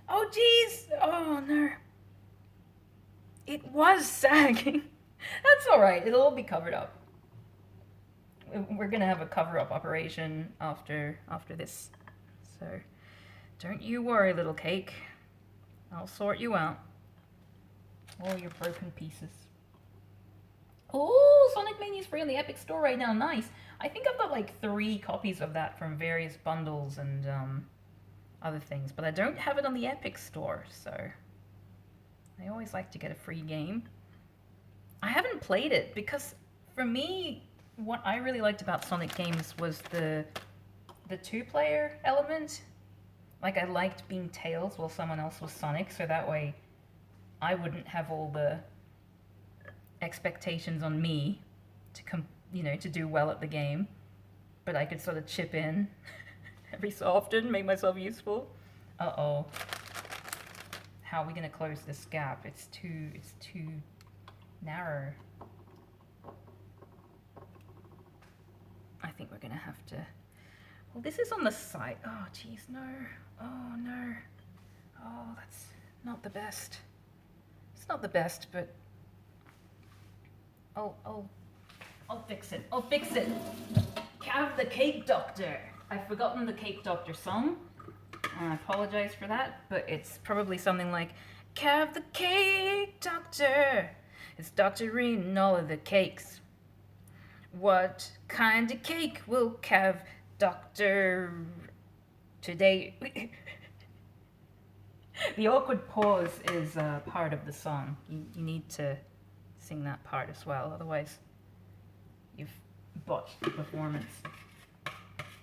Oh geez. Oh no. It was sagging. That's alright, it'll all be covered up. We're gonna have a cover-up operation after this. So, don't you worry, little cake. I'll sort you out. All your broken pieces. Oh, Sonic Mania's free on the Epic Store right now, nice. I think I've got like 3 copies of that from various bundles and other things, but I don't have it on the Epic Store, so I always like to get a free game. I haven't played it because for me, what I really liked about Sonic games was the 2-player element. Like I liked being Tails while someone else was Sonic, so that way I wouldn't have all the expectations on me to do well at the game, but I could sort of chip in every so often, make myself useful. Uh-oh. How are we gonna close this gap? It's too narrow. I think we're gonna have to, well, this is on the side. Oh geez, no. Oh no. Oh, that's not the best. It's not the best, but I'll fix it. I'll fix it. Cav the Cake Doctor. I've forgotten the Cake Doctor song. I apologize for that, but it's probably something like, Cav the Cake Doctor is doctoring all of the cakes. What kind of cake will have Dr. today? The awkward pause is part of the song. You need to sing that part as well, otherwise you've botched the performance.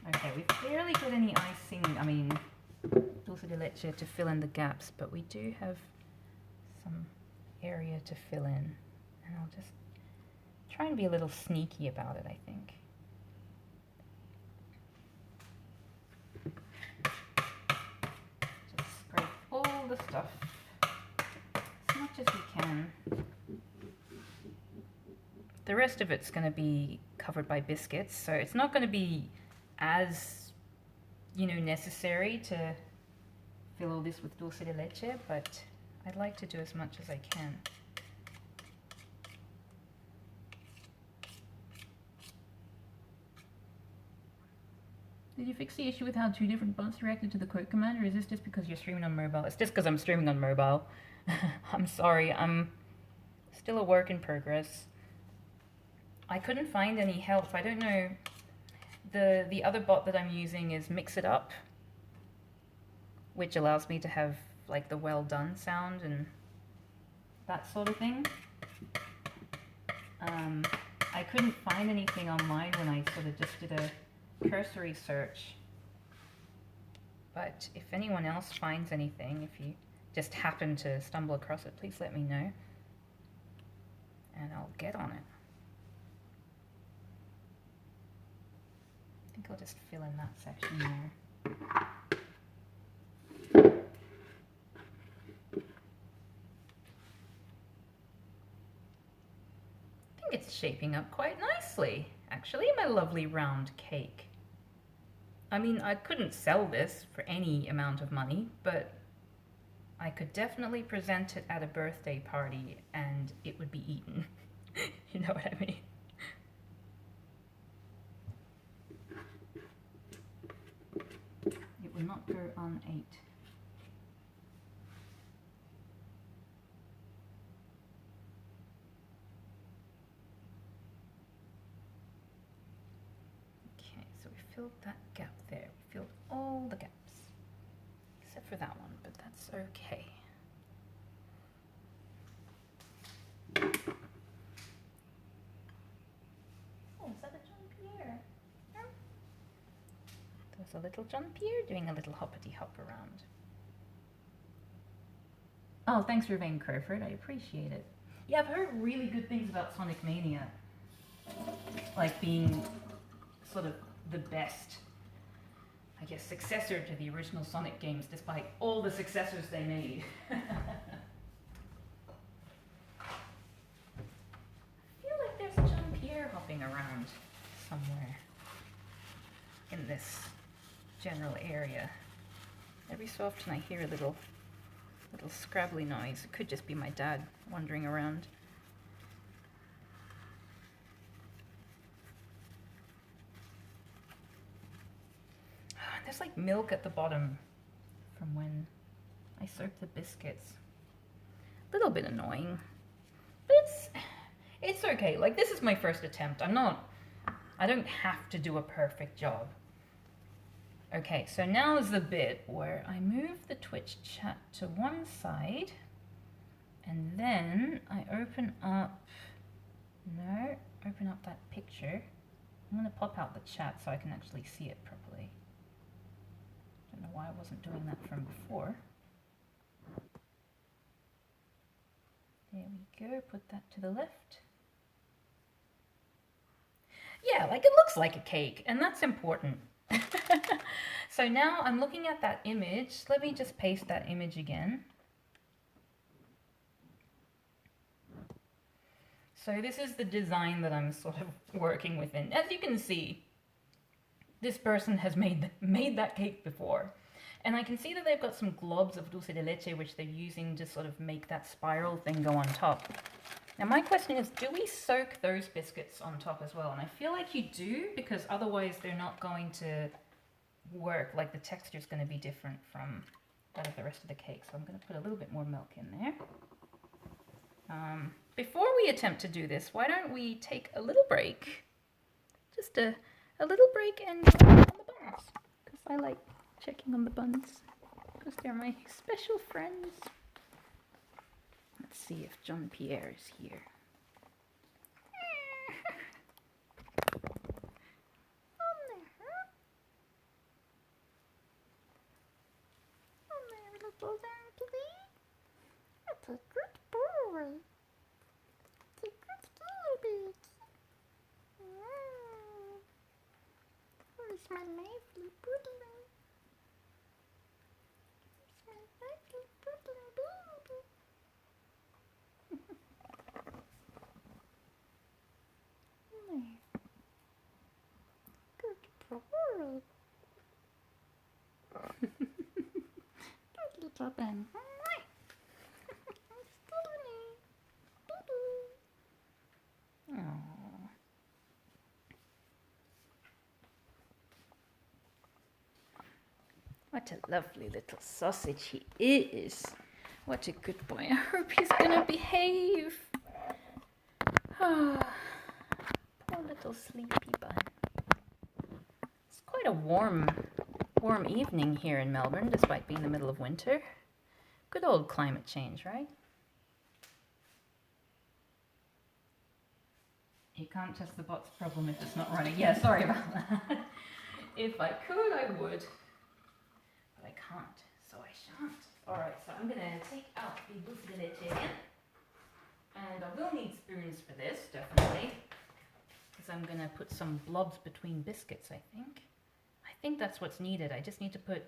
Okay, we've barely got any icing, dulce de leche to fill in the gaps, but we do have some area to fill in. And I'll just try and be a little sneaky about it, I think. Just scrape all the stuff as much as we can. The rest of it's going to be covered by biscuits, so it's not going to be as, necessary to fill all this with dulce de leche, but I'd like to do as much as I can. Did you fix the issue with how two different bots reacted to the quote command, or is this just because you're streaming on mobile? It's just because I'm streaming on mobile. I'm sorry, I'm still a work in progress. I couldn't find any help. I don't know. The other bot that I'm using is Mix It Up, which allows me to have like the well done sound and that sort of thing. I couldn't find anything online when I sort of just did a cursory search. But if anyone else finds anything, if you just happen to stumble across it, please let me know and I'll get on it. I think I'll just fill in that section there. I think it's shaping up quite nicely, actually, my lovely round cake. I mean, I couldn't sell this for any amount of money, but I could definitely present it at a birthday party and it would be eaten. You know what I mean? It will not go unate. Okay, so we filled that gap there. We filled all the gaps, except for that one, but that's okay. Oh, is that a Jean-Pierre? No. There's a little Jean-Pierre doing a little hoppity hop around. Oh, thanks for Vane Crowford, I appreciate it. Yeah, I've heard really good things about Sonic Mania. Like being sort of the best, I guess, successor to the original Sonic games, despite all the successors they made. I feel like there's a Jean-Pierre hopping around somewhere in this general area. Every so often I hear a little scrabbly noise. It could just be my dad wandering around. There's like milk at the bottom from when I served the biscuits. A little bit annoying, but it's okay. Like, this is my first attempt. I don't have to do a perfect job. Okay, so now is the bit where I move the Twitch chat to one side and then I open up that picture. I'm going to pop out the chat so I can actually see it properly. Don't know why I wasn't doing that from before. There we go, put that to the left. Yeah, like, it looks like a cake, and that's important. So now I'm looking at that image. Let me just paste that image again. So this is the design that I'm sort of working within. As you can see, this person has made that cake before. And I can see that they've got some globs of dulce de leche which they're using to sort of make that spiral thing go on top. Now my question is, do we soak those biscuits on top as well? And I feel like you do, because otherwise they're not going to work. Like, the texture is going to be different from that of the rest of the cake. So I'm going to put a little bit more milk in there. Before we attempt to do this, why don't we take a little break Just a little break and go on the buns. Because I like checking on the buns. Because they're my special friends. Let's see if John Pierre is here. That's a good boy. It's a good baby. Where's my lovely pudding? Where's my lovely pudding baby? Good boy. Good little Ben. What a lovely little sausage he is. What a good boy. I hope he's gonna behave. Oh, poor little sleepy bun. It's quite a warm evening here in Melbourne, despite being the middle of winter. Good old climate change, right? You can't test the bot's problem if it's not running. Yeah, sorry about that. If I could, I would. But I can't, so I shan't. Alright, so I'm gonna take out the dulce de leche again. And I will need spoons for this, definitely. Because I'm gonna put some blobs between biscuits, I think. I think that's what's needed. I just need to put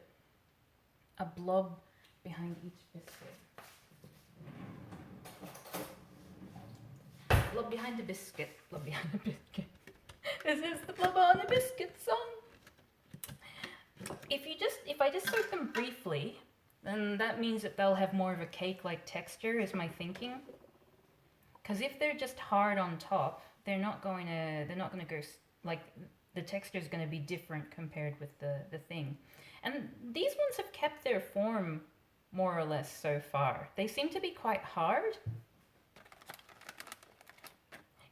a blob behind each biscuit. Blob behind the biscuit. Blob behind the biscuit. This is the blob on the biscuit song. If I just soak them briefly, then that means that they'll have more of a cake-like texture, is my thinking. Because if they're just hard on top, they're not going to go, like, the texture is going to be different compared with the thing. And these ones have kept their form more or less so far. They seem to be quite hard.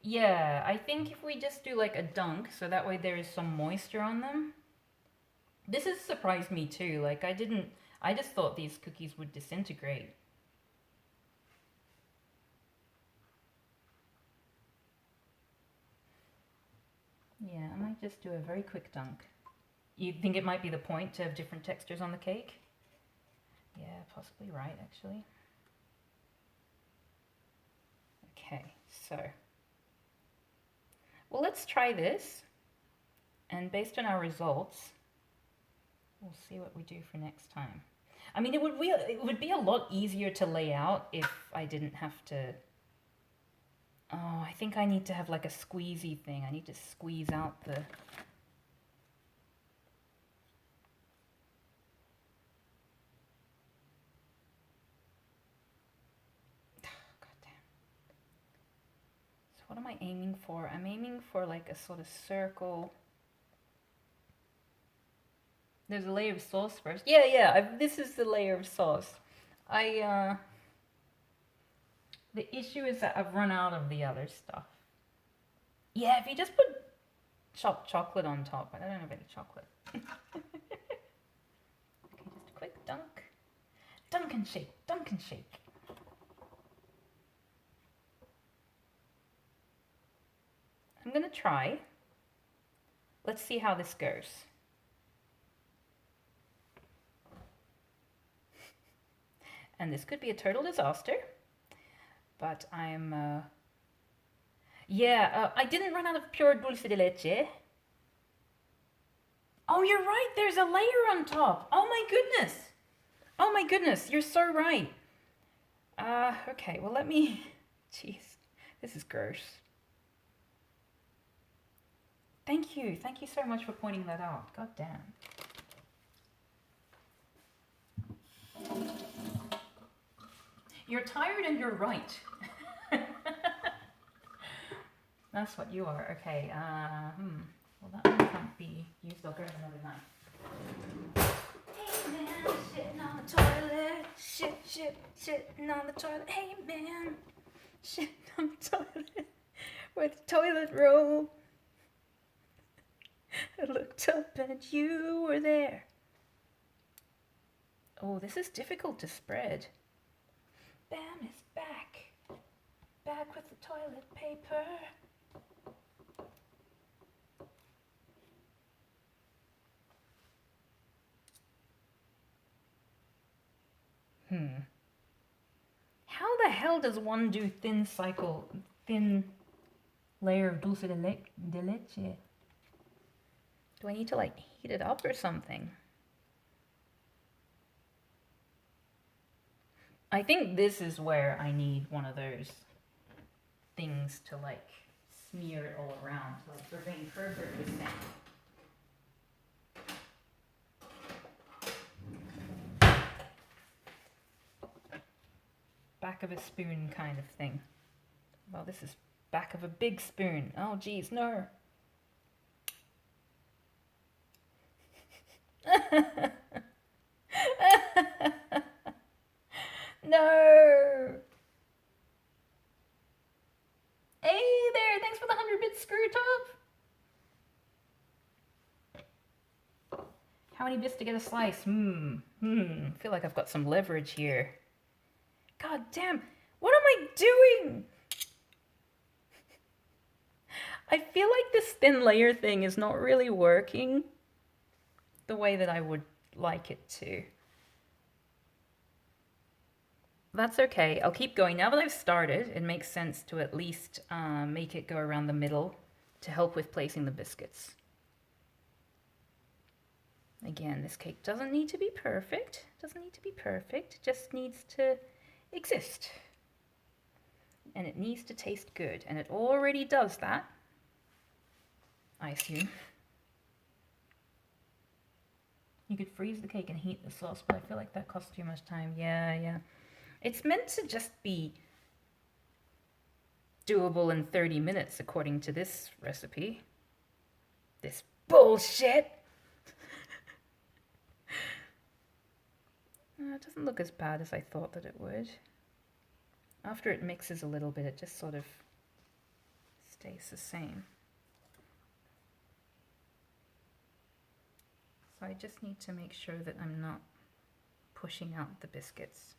Yeah, I think if we just do like a dunk, so that way there is some moisture on them. This has surprised me too. Like I just thought these cookies would disintegrate. Yeah, I might just do a very quick dunk. You think it might be the point to have different textures on the cake? Yeah, possibly right, actually. Okay, so. Well, let's try this. And based on our results, we'll see what we do for next time. I mean, it would be a lot easier to lay out if I didn't have to... Oh, I think I need to have like a squeezy thing. I need to squeeze out the... What am I aiming for? I'm aiming for like a sort of circle. There's a layer of sauce first. Yeah, this is the layer of sauce. The issue is that I've run out of the other stuff. Yeah, if you just put chopped chocolate on top, but I don't have any chocolate. Okay, just a quick dunk. Dunk and shake, dunk and shake. I'm gonna try. Let's see how this goes. And this could be a total disaster, but I'm, yeah, I didn't run out of pure dulce de leche. Oh, you're right, there's a layer on top. Oh my goodness. Oh my goodness, you're so right. Okay, well let me, jeez, this is gross. Thank you so much for pointing that out. God damn. You're tired and you're right. That's what you are. Okay, well that one can't be used. I'll grab another knife. Hey man, shitting on the toilet. Shitting on the toilet. Hey man, shitting on the toilet with toilet roll. I looked up and you were there. Oh, this is difficult to spread. Bam is back. Back with the toilet paper. How the hell does one do thin layer of dulce de leche? Do I need to like heat it up or something? I think this is where I need one of those things to like smear it all around, like Irving Herbert was saying. Back of a spoon kind of thing. Well, this is back of a big spoon. Oh, geez, no. No. Hey there, thanks for the 100-bit screw top. How many bits to get a slice? I feel like I've got some leverage here. God damn, what am I doing? I feel like this thin layer thing is not really working the way that I would like it to. That's okay, I'll keep going. Now that I've started, it makes sense to at least make it go around the middle to help with placing the biscuits. Again, this cake doesn't need to be perfect. It just needs to exist. And it needs to taste good, and it already does that, I assume. You could freeze the cake and heat the sauce, but I feel like that costs too much time. Yeah. It's meant to just be doable in 30 minutes, according to this recipe. This bullshit! It doesn't look as bad as I thought that it would. After it mixes a little bit, it just sort of stays the same. So I just need to make sure that I'm not pushing out the biscuits.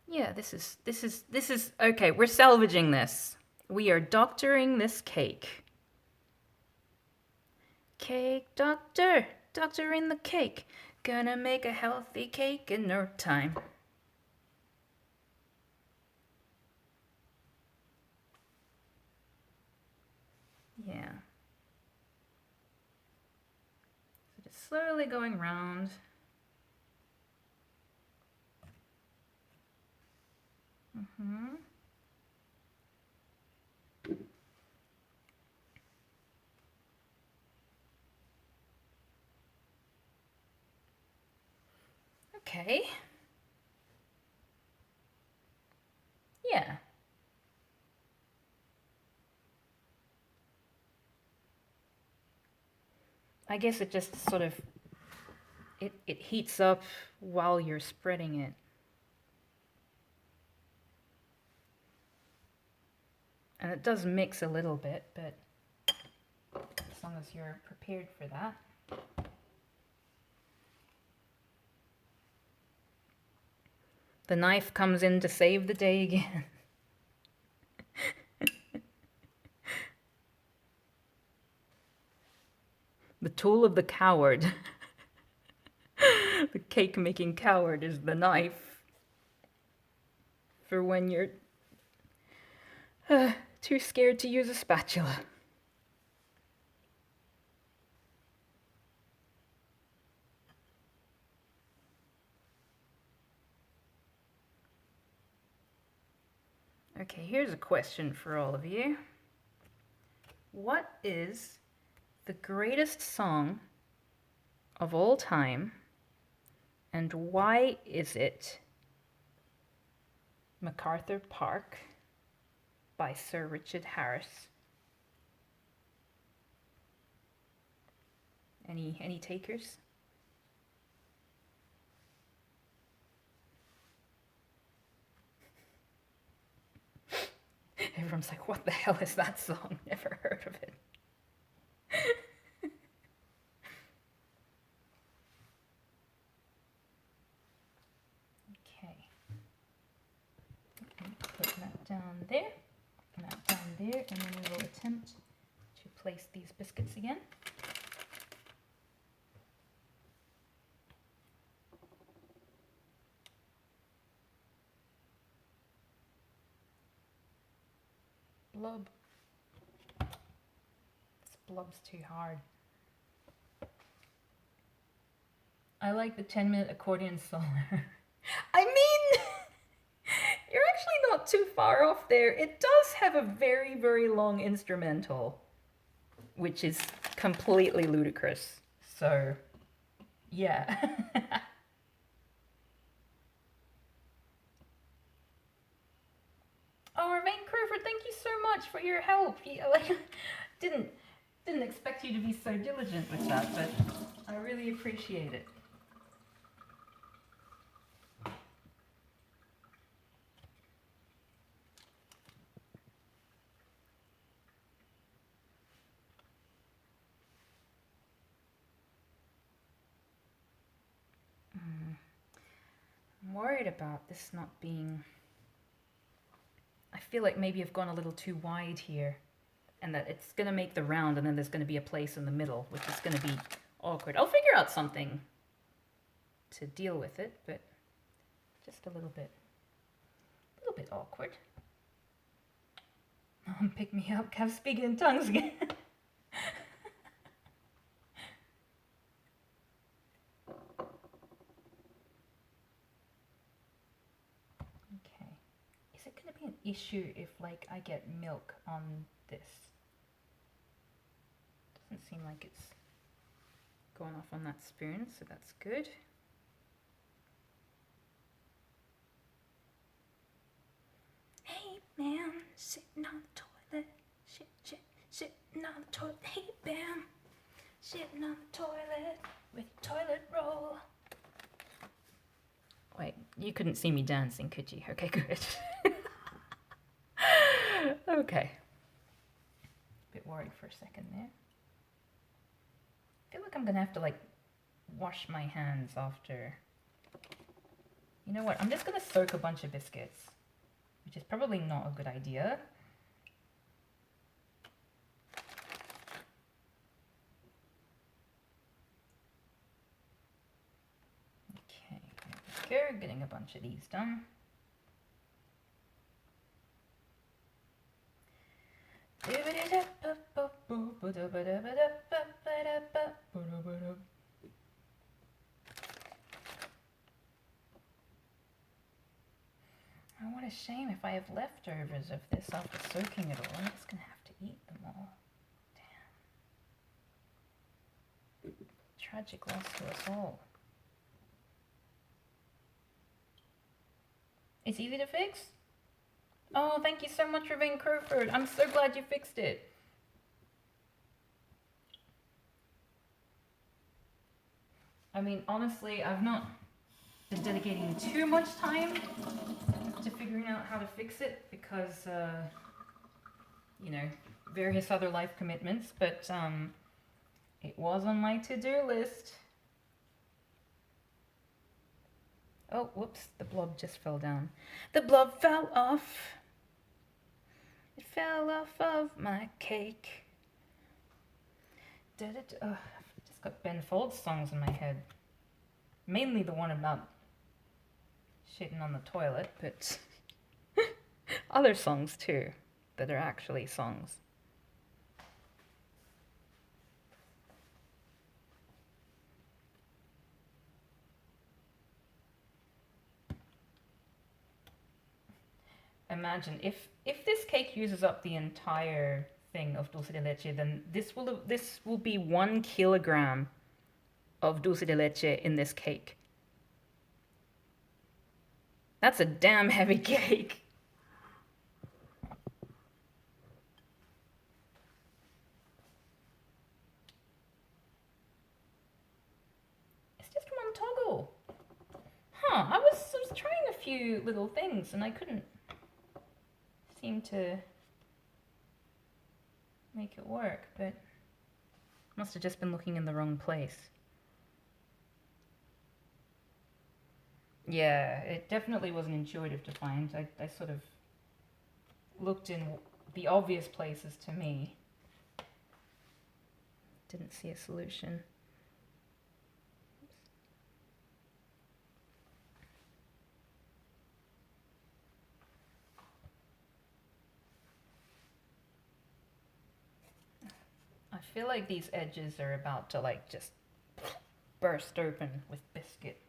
Yeah, this is okay, we're salvaging this. We are doctoring this cake. Cake doctor, doctoring the cake. Gonna make a healthy cake in no time. Yeah. So just slowly going round. Okay. Yeah. I guess it just sort of, it heats up while you're spreading it. And it does mix a little bit, but as long as you're prepared for that. The knife comes in to save the day again. The tool of the coward. The cake making coward is the knife. For when you're too scared to use a spatula. Okay, here's a question for all of you. What is the greatest song of all time, and why is it MacArthur Park by Sir Richard Harris? Any takers? everyone's like, what the hell is that song? Never heard of it. Okay. Put that down there, and that down there, and then we will attempt to place these biscuits again. Blub. This blub's too hard. I like the 10-minute accordion solo. I mean, you're actually not too far off there. It does have a very, very long instrumental, which is completely ludicrous. So, yeah. Oh, Vancouver, thank you so much for your help. Like, didn't expect you to be so diligent with that, but I really appreciate it. I'm worried about this not being... I feel like maybe I've gone a little too wide here, and that it's going to make the round, and then there's going to be a place in the middle, which is going to be awkward. I'll figure out something to deal with it, but just a little bit awkward. Pick me up, Cav, speaking in tongues again. An issue if like I get milk on this? Doesn't seem like it's going off on that spoon, so that's good. Hey man, sitting on the toilet, sitting on the toilet. Hey Bam, sitting on the toilet with a toilet roll. Wait, you couldn't see me dancing, could you? Okay, good. Okay. A bit worried for a second there. I feel like I'm gonna have to like wash my hands after. You know what? I'm just gonna soak a bunch of biscuits, which is probably not a good idea. Okay, there we go. Getting a bunch of these done. I what a shame if I have leftovers of this after soaking it all. I'm just gonna have to eat them all. Damn. Tragic loss to us all. It's easy to fix? Oh, thank you so much, Ravine Crowford. I'm so glad you fixed it. I mean, honestly, I've not been dedicating too much time to figuring out how to fix it because, you know, various other life commitments, but it was on my to-do list. Oh, whoops, the blob just fell down. The blob fell off. It fell off of my cake. I've just got Ben Folds songs in my head. Mainly the one about shitting on the toilet, but other songs too that are actually songs. Imagine if this cake uses up the entire thing of dulce de leche, then this will be 1 kilogram of dulce de leche in this cake. That's a damn heavy cake. It's just one toggle. Huh, I was trying a few little things and I couldn't seem to make it work, but must have just been looking in the wrong place. Yeah, it definitely wasn't intuitive to find. I sort of looked in the obvious places to me. Didn't see a solution. I feel like these edges are about to like just burst open with biscuit.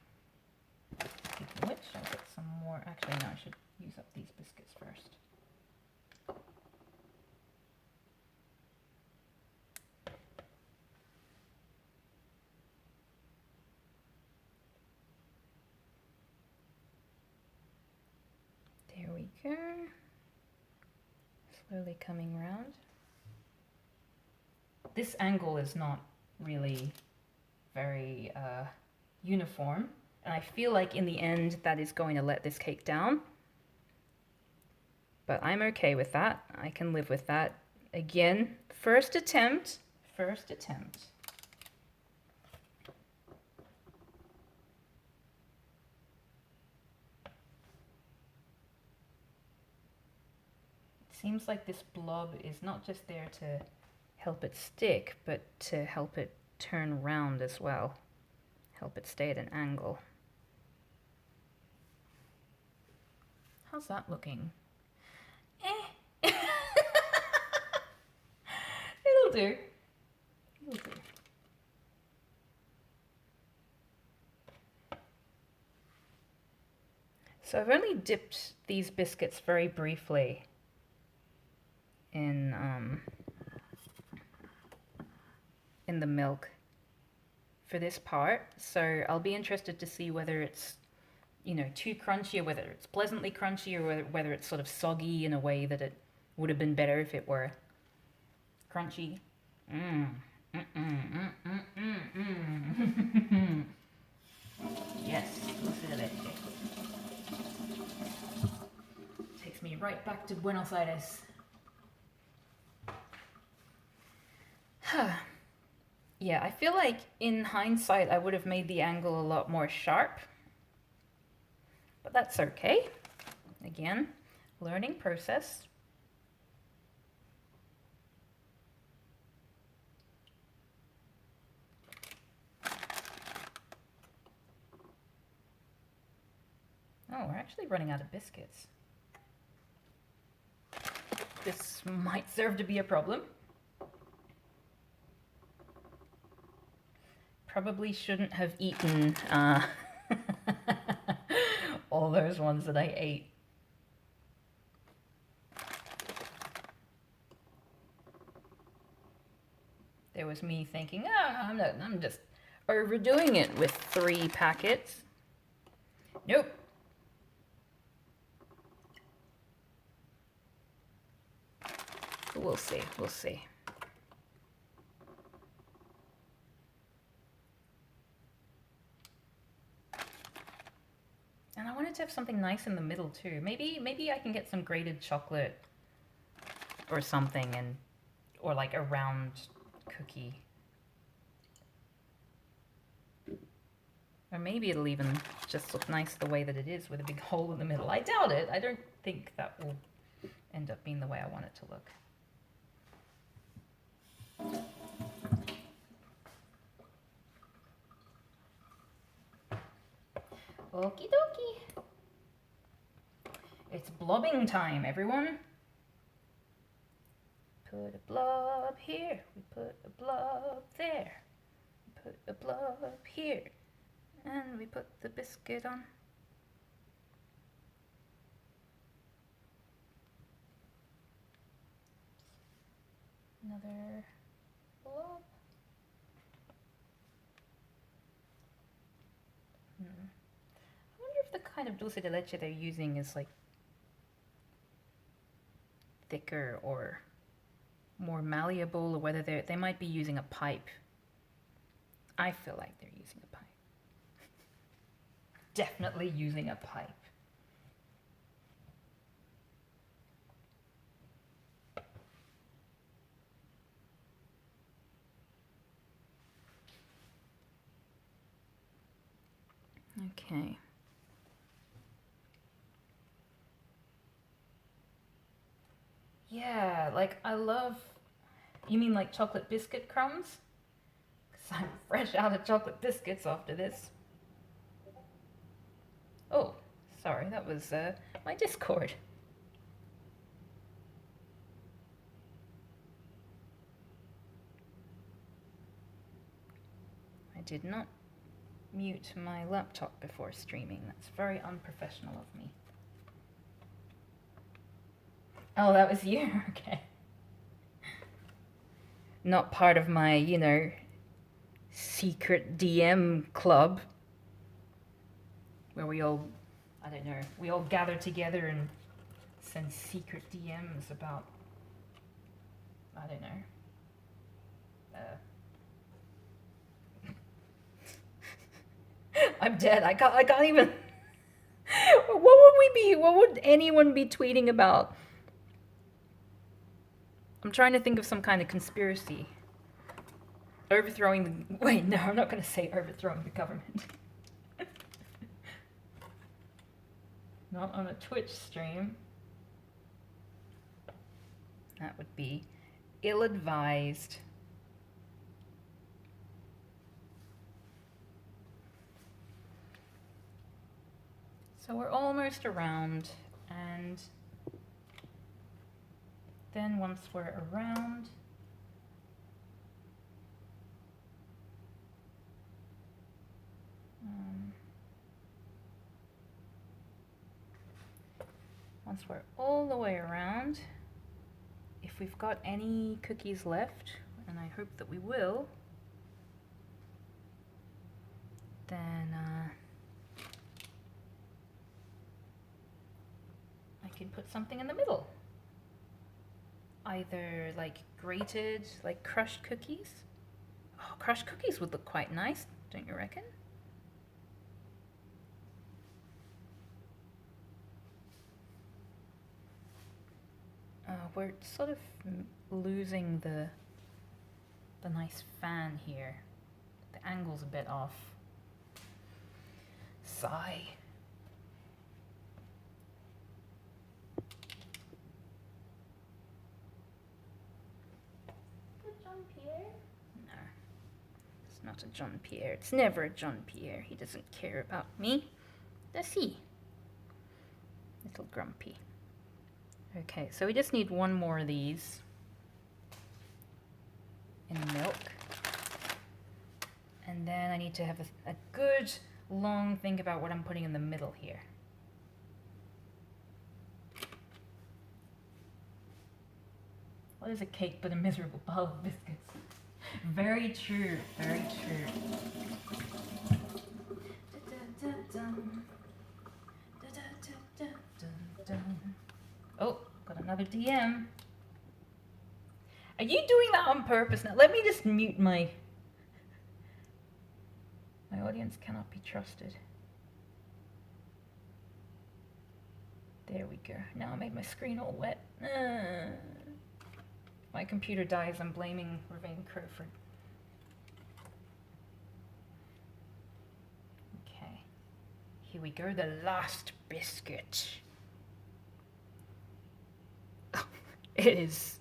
Speaking of which, I'll get some more. Actually, no, I should use up these biscuits first. There we go. Slowly coming round. This angle is not really very uniform, and I feel like in the end that is going to let this cake down. But I'm okay with that. I can live with that. Again, first attempt. First attempt. It seems like this blob is not just there to help it stick, but to help it turn round as well. Help it stay at an angle. How's that looking? It'll do. It'll do. So I've only dipped these biscuits very briefly in the milk for this part. So I'll be interested to see whether it's, you know, too crunchy, or whether it's pleasantly crunchy, or whether it's sort of soggy in a way that it would have been better if it were crunchy. Yes, dulce de leche. Takes me right back to Buenos Aires. Yeah, I feel like in hindsight I would have made the angle a lot more sharp. But that's okay. Again, learning process. Oh, we're actually running out of biscuits. This might serve to be a problem. Probably shouldn't have eaten all those ones that I ate. There was me thinking, I'm just overdoing it with 3 packets. Nope. We'll see, we'll see. And I wanted to have something nice in the middle too. Maybe I can get some grated chocolate or something, or like a round cookie. Or maybe it'll even just look nice the way that it is with a big hole in the middle. I doubt it. I don't think that will end up being the way I want it to look. Okie dokie. It's blobbing time, everyone. Put a blob here. We put a blob there. We put a blob here. And we put the biscuit on. Another blob. I wonder if the kind of dulce de leche they're using is like thicker or more malleable, or whether they might be using a pipe. I feel like they're using a pipe. Definitely using a pipe. Okay. Yeah, like I love. You mean like chocolate biscuit crumbs? Because I'm fresh out of chocolate biscuits after this. Oh, sorry, that was my Discord. I did not mute my laptop before streaming. That's very unprofessional of me. Oh, that was you? Okay. Not part of my, you know, secret DM club where we all, I don't know, we all gather together and send secret DMs about, I don't know. I'm dead. I can't even. What would anyone be tweeting about? I'm trying to think of some kind of conspiracy. Overthrowing the. Wait, no, I'm not going to say overthrowing the government. Not on a Twitch stream. That would be ill-advised. So we're almost around, and then once we're around, once we're all the way around, if we've got any cookies left, and I hope that we will, then I can put something in the middle. Either like grated, like crushed cookies. Oh, crushed cookies would look quite nice, don't you reckon? We're sort of losing the nice fan here. The angle's a bit off. Sigh. Jean-Pierre? No, it's not a Jean-Pierre. It's never a Jean-Pierre. He doesn't care about me, does he? Little grumpy. Okay, so we just need one more of these in milk. And then I need to have a good long think about what I'm putting in the middle here. What is a cake but a miserable pile of biscuits? Very true, very true. Oh, got another DM. Are you doing that on purpose now? Let me just mute my audience cannot be trusted. There we go. Now I made my screen all wet. My computer dies, I'm blaming Ravane Crowford. Okay. Here we go, the last biscuit. It is...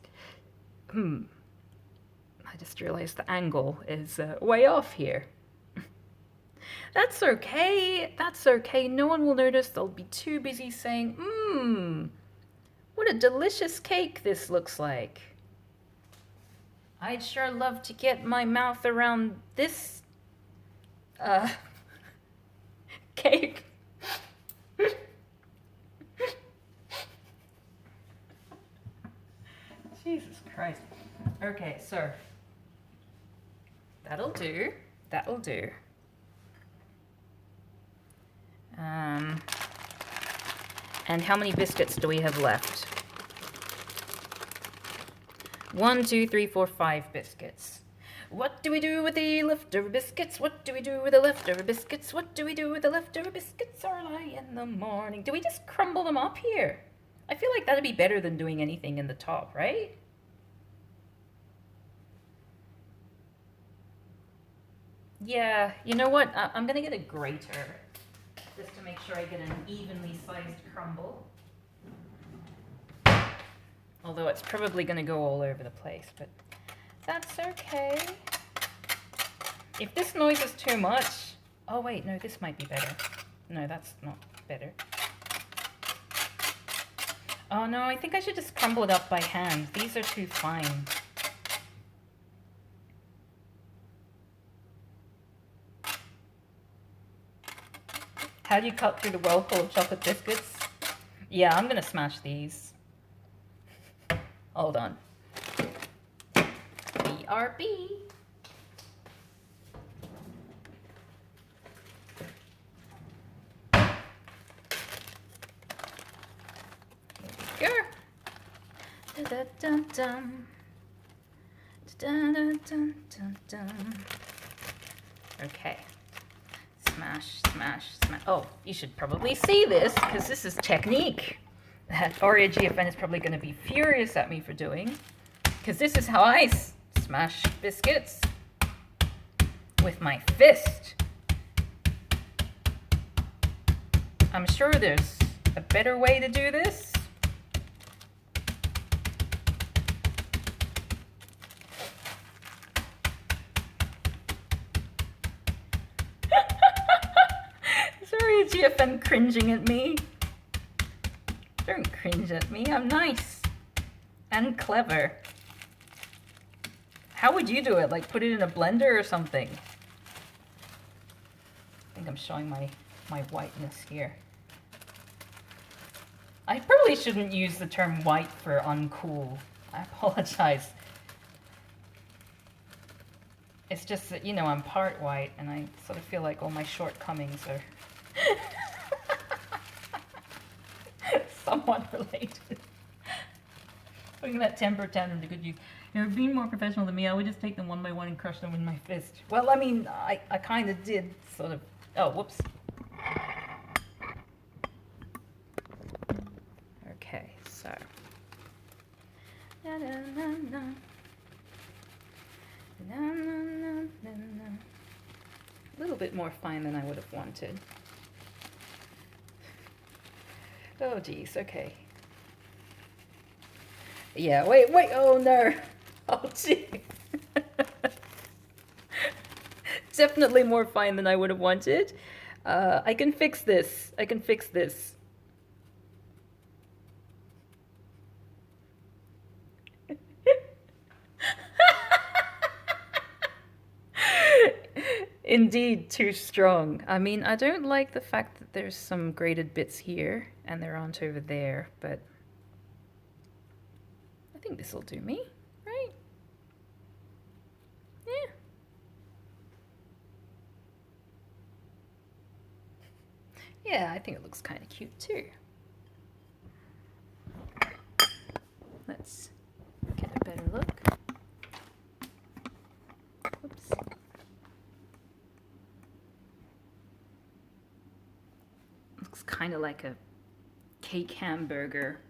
I just realized the angle is way off here. That's okay. That's okay. No one will notice. They'll be too busy saying, what a delicious cake this looks like. I'd sure love to get my mouth around this cake. Jesus Christ. Okay, so that'll do. That'll do. And how many biscuits do we have left? 1, 2, 3, 4, 5 biscuits. What do we do with the leftover biscuits? What do we do with the leftover biscuits? What do we do with the leftover biscuits early in the morning? Do we just crumble them up here? I feel like that'd be better than doing anything in the top, right? Yeah, you know what? I'm gonna get a grater. just to make sure I get an evenly sized crumble. Although it's probably going to go all over the place, but that's okay. If this noise is too much... Oh wait, no, this might be better. No, that's not better. Oh no, I think I should just crumble it up by hand. These are too fine. How do you cut through the whirlpool of chocolate biscuits? Yeah, I'm gonna smash these. Hold on. BRB. Here we go. Da-da-dum-dum. Da-da-dum-dum-dum. Okay. Smash, smash, smash. Oh, you should probably see this, because this is technique that Aria GFN is probably going to be furious at me for doing, because this is how I smash biscuits, with my fist. I'm sure there's a better way to do this. Sorry, GFN cringing at me. Don't cringe at me, I'm nice. And clever. How would you do it? Like put it in a blender or something? I think I'm showing my whiteness here. I probably shouldn't use the term white for uncool. I apologize. It's just that, you know, I'm part white and I sort of feel like all my shortcomings are somewhat related. Putting that temper tantrum to good use. You know, being more professional than me, I would just take them one by one and crush them with my fist. Well, I mean, I kind of did sort of... Oh, whoops. Okay, so... A little bit more fine than I would have wanted. Oh, geez, okay. Yeah, wait, oh no. Oh, gee. Definitely more fine than I would have wanted. I can fix this. I can fix this. Indeed, too strong. I mean, I don't like the fact that there's some grated bits here and there aren't over there, but I think this will do me, right? Yeah. Yeah, I think it looks kind of cute too. Let's get a better look. Oops. Looks kind of like a cake hamburger.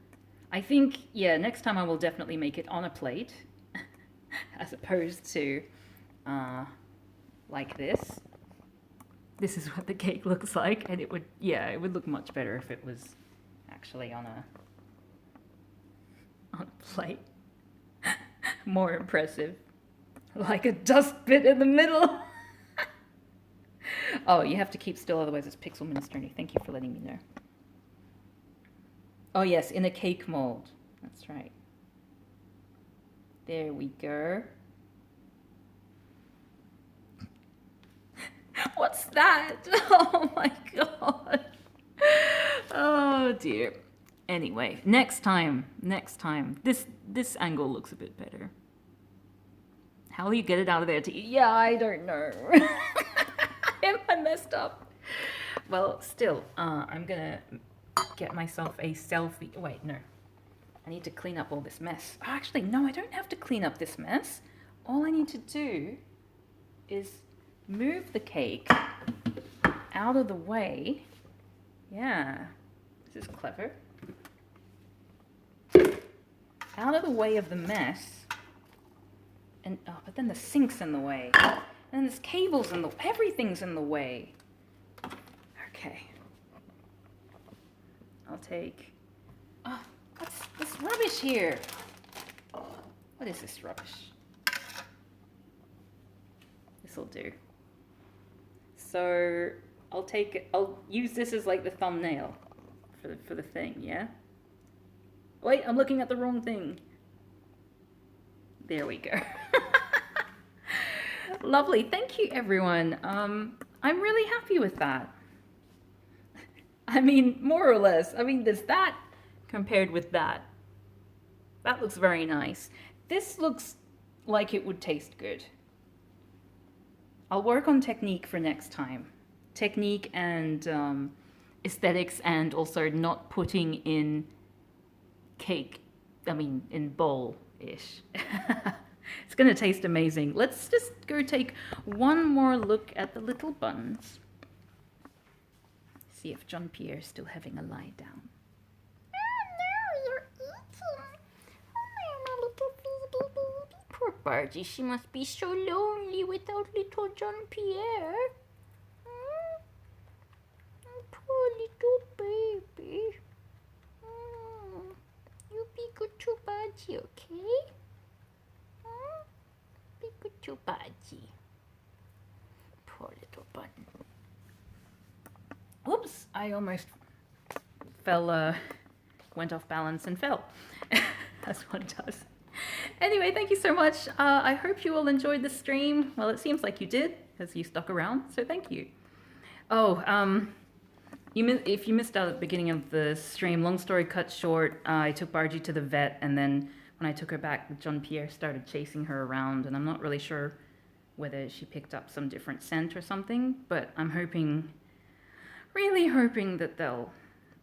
I think, yeah, next time I will definitely make it on a plate as opposed to like this. This is what the cake looks like, and it would, yeah, it would look much better if it was actually on a plate. More impressive. Like a dust bit in the middle. Oh, you have to keep still, otherwise it's pixel minestrone. Thank you for letting me know. Oh yes, in a cake mold. That's right. There we go. What's that? Oh my god. Oh dear. Anyway, next time. This angle looks a bit better. How will you get it out of there to eat? Yeah, I don't know. I messed up. Well, still, I'm gonna get myself a selfie. Wait, no. I need to clean up all this mess. Oh, actually, no, I don't have to clean up this mess. All I need to do is move the cake out of the way. Yeah, this is clever. Out of the way of the mess. And, oh, but then the sink's in the way. And there's cables in the, everything's in the way. Okay. I'll take... Oh, what's this rubbish here? What is this rubbish? This'll do. So I'll use this as like the thumbnail for the thing, yeah? Wait, I'm looking at the wrong thing. There we go. Lovely, thank you everyone. I'm really happy with that. I mean, more or less. I mean, there's that compared with that. That looks very nice. This looks like it would taste good. I'll work on technique for next time. Technique and aesthetics, and also not putting in cake, I mean in bowl-ish. It's gonna taste amazing. Let's just go take one more look at the little buns. See if John Pierre's still having a lie down. Oh no, you're eating. Oh my little baby baby. Poor Bargie, she must be so lonely without little John Pierre. Poor little baby. You be good to Bargie, okay? Be good to Bargie. Poor little bun. Whoops, I almost fell, went off balance and fell. That's what it does. Anyway, thank you so much. I hope you all enjoyed the stream. Well, it seems like you did, because you stuck around, so thank you. Oh, if you missed out at the beginning of the stream, long story cut short, I took Bargie to the vet, and then when I took her back, John Pierre started chasing her around, and I'm not really sure whether she picked up some different scent or something, but I'm hoping, really hoping that they'll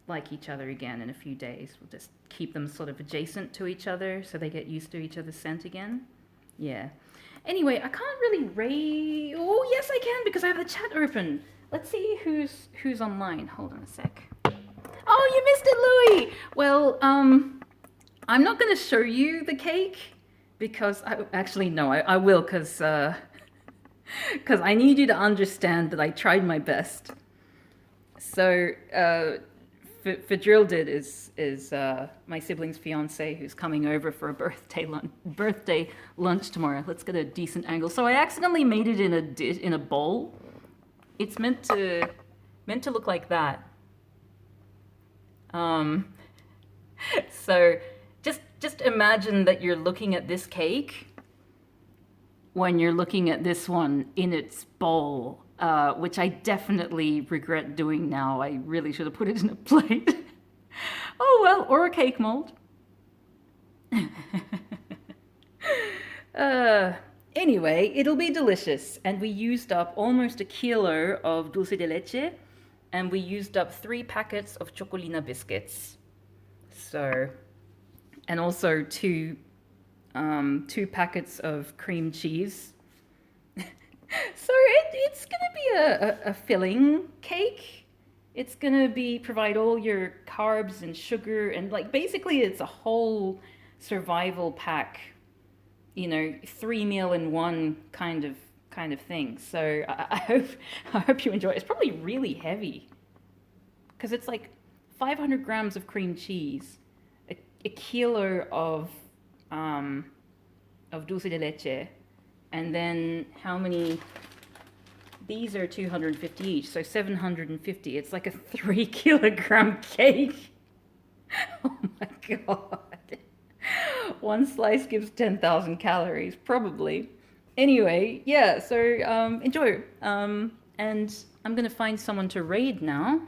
like each other again in a few days. We'll just keep them sort of adjacent to each other so they get used to each other's scent again. Yeah. Anyway, I can't really rate... Oh, yes, I can, because I have the chat open. Let's see who's online. Hold on a sec. Oh, you missed it, Louis! Well, I'm not going to show you the cake, because... I will, because I need you to understand that I tried my best. So, Fadril is my sibling's fiance who's coming over for a birthday lunch tomorrow. Let's get a decent angle. So I accidentally made it in a bowl. It's meant to look like that. So just imagine that you're looking at this cake when you're looking at this one in its bowl. Which I definitely regret doing now. I really should have put it in a plate. Oh well, or a cake mold. Anyway, it'll be delicious. And we used up almost a kilo of dulce de leche, and we used up 3 packets of Chocolina biscuits. So, and also two packets of cream cheese. So it's going to be a filling cake. It's going to provide all your carbs and sugar, and like basically it's a whole survival pack, 3 meal in one kind of thing. So I hope you enjoy it. It's probably really heavy because it's like 500 grams of cream cheese, a kilo of dulce de leche. And then how many? These are 250 each, so 750. It's like a 3 kilogram cake. Oh my god. One slice gives 10,000 calories, probably. Anyway, yeah, so enjoy. And I'm going to find someone to raid now.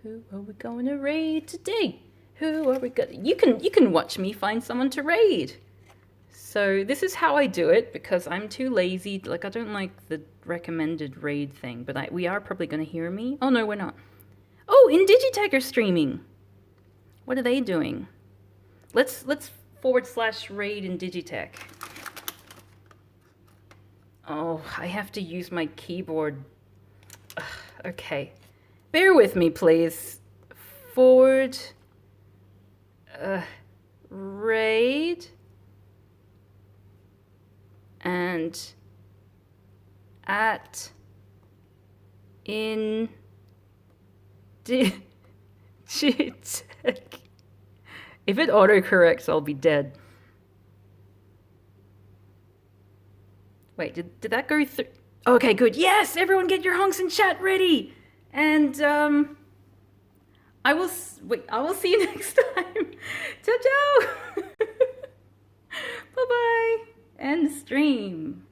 Who are we going to raid today? Who are we going to... You can watch me find someone to raid. So this is how I do it, because I'm too lazy. Like, I don't like the recommended raid thing, but we are probably going to hear me. Oh, no, we're not. Oh, Indigitech are streaming. What are they doing? Let's /raid Indigitech. Oh, I have to use my keyboard. Ugh, okay. Bear with me, please. /raid... and @in Cheat check. If it autocorrects, I'll be dead. Wait, did that go through? Okay, good. Yes, everyone get your honks in chat ready. And I will see you next time. Ciao ciao. Bye bye. End stream.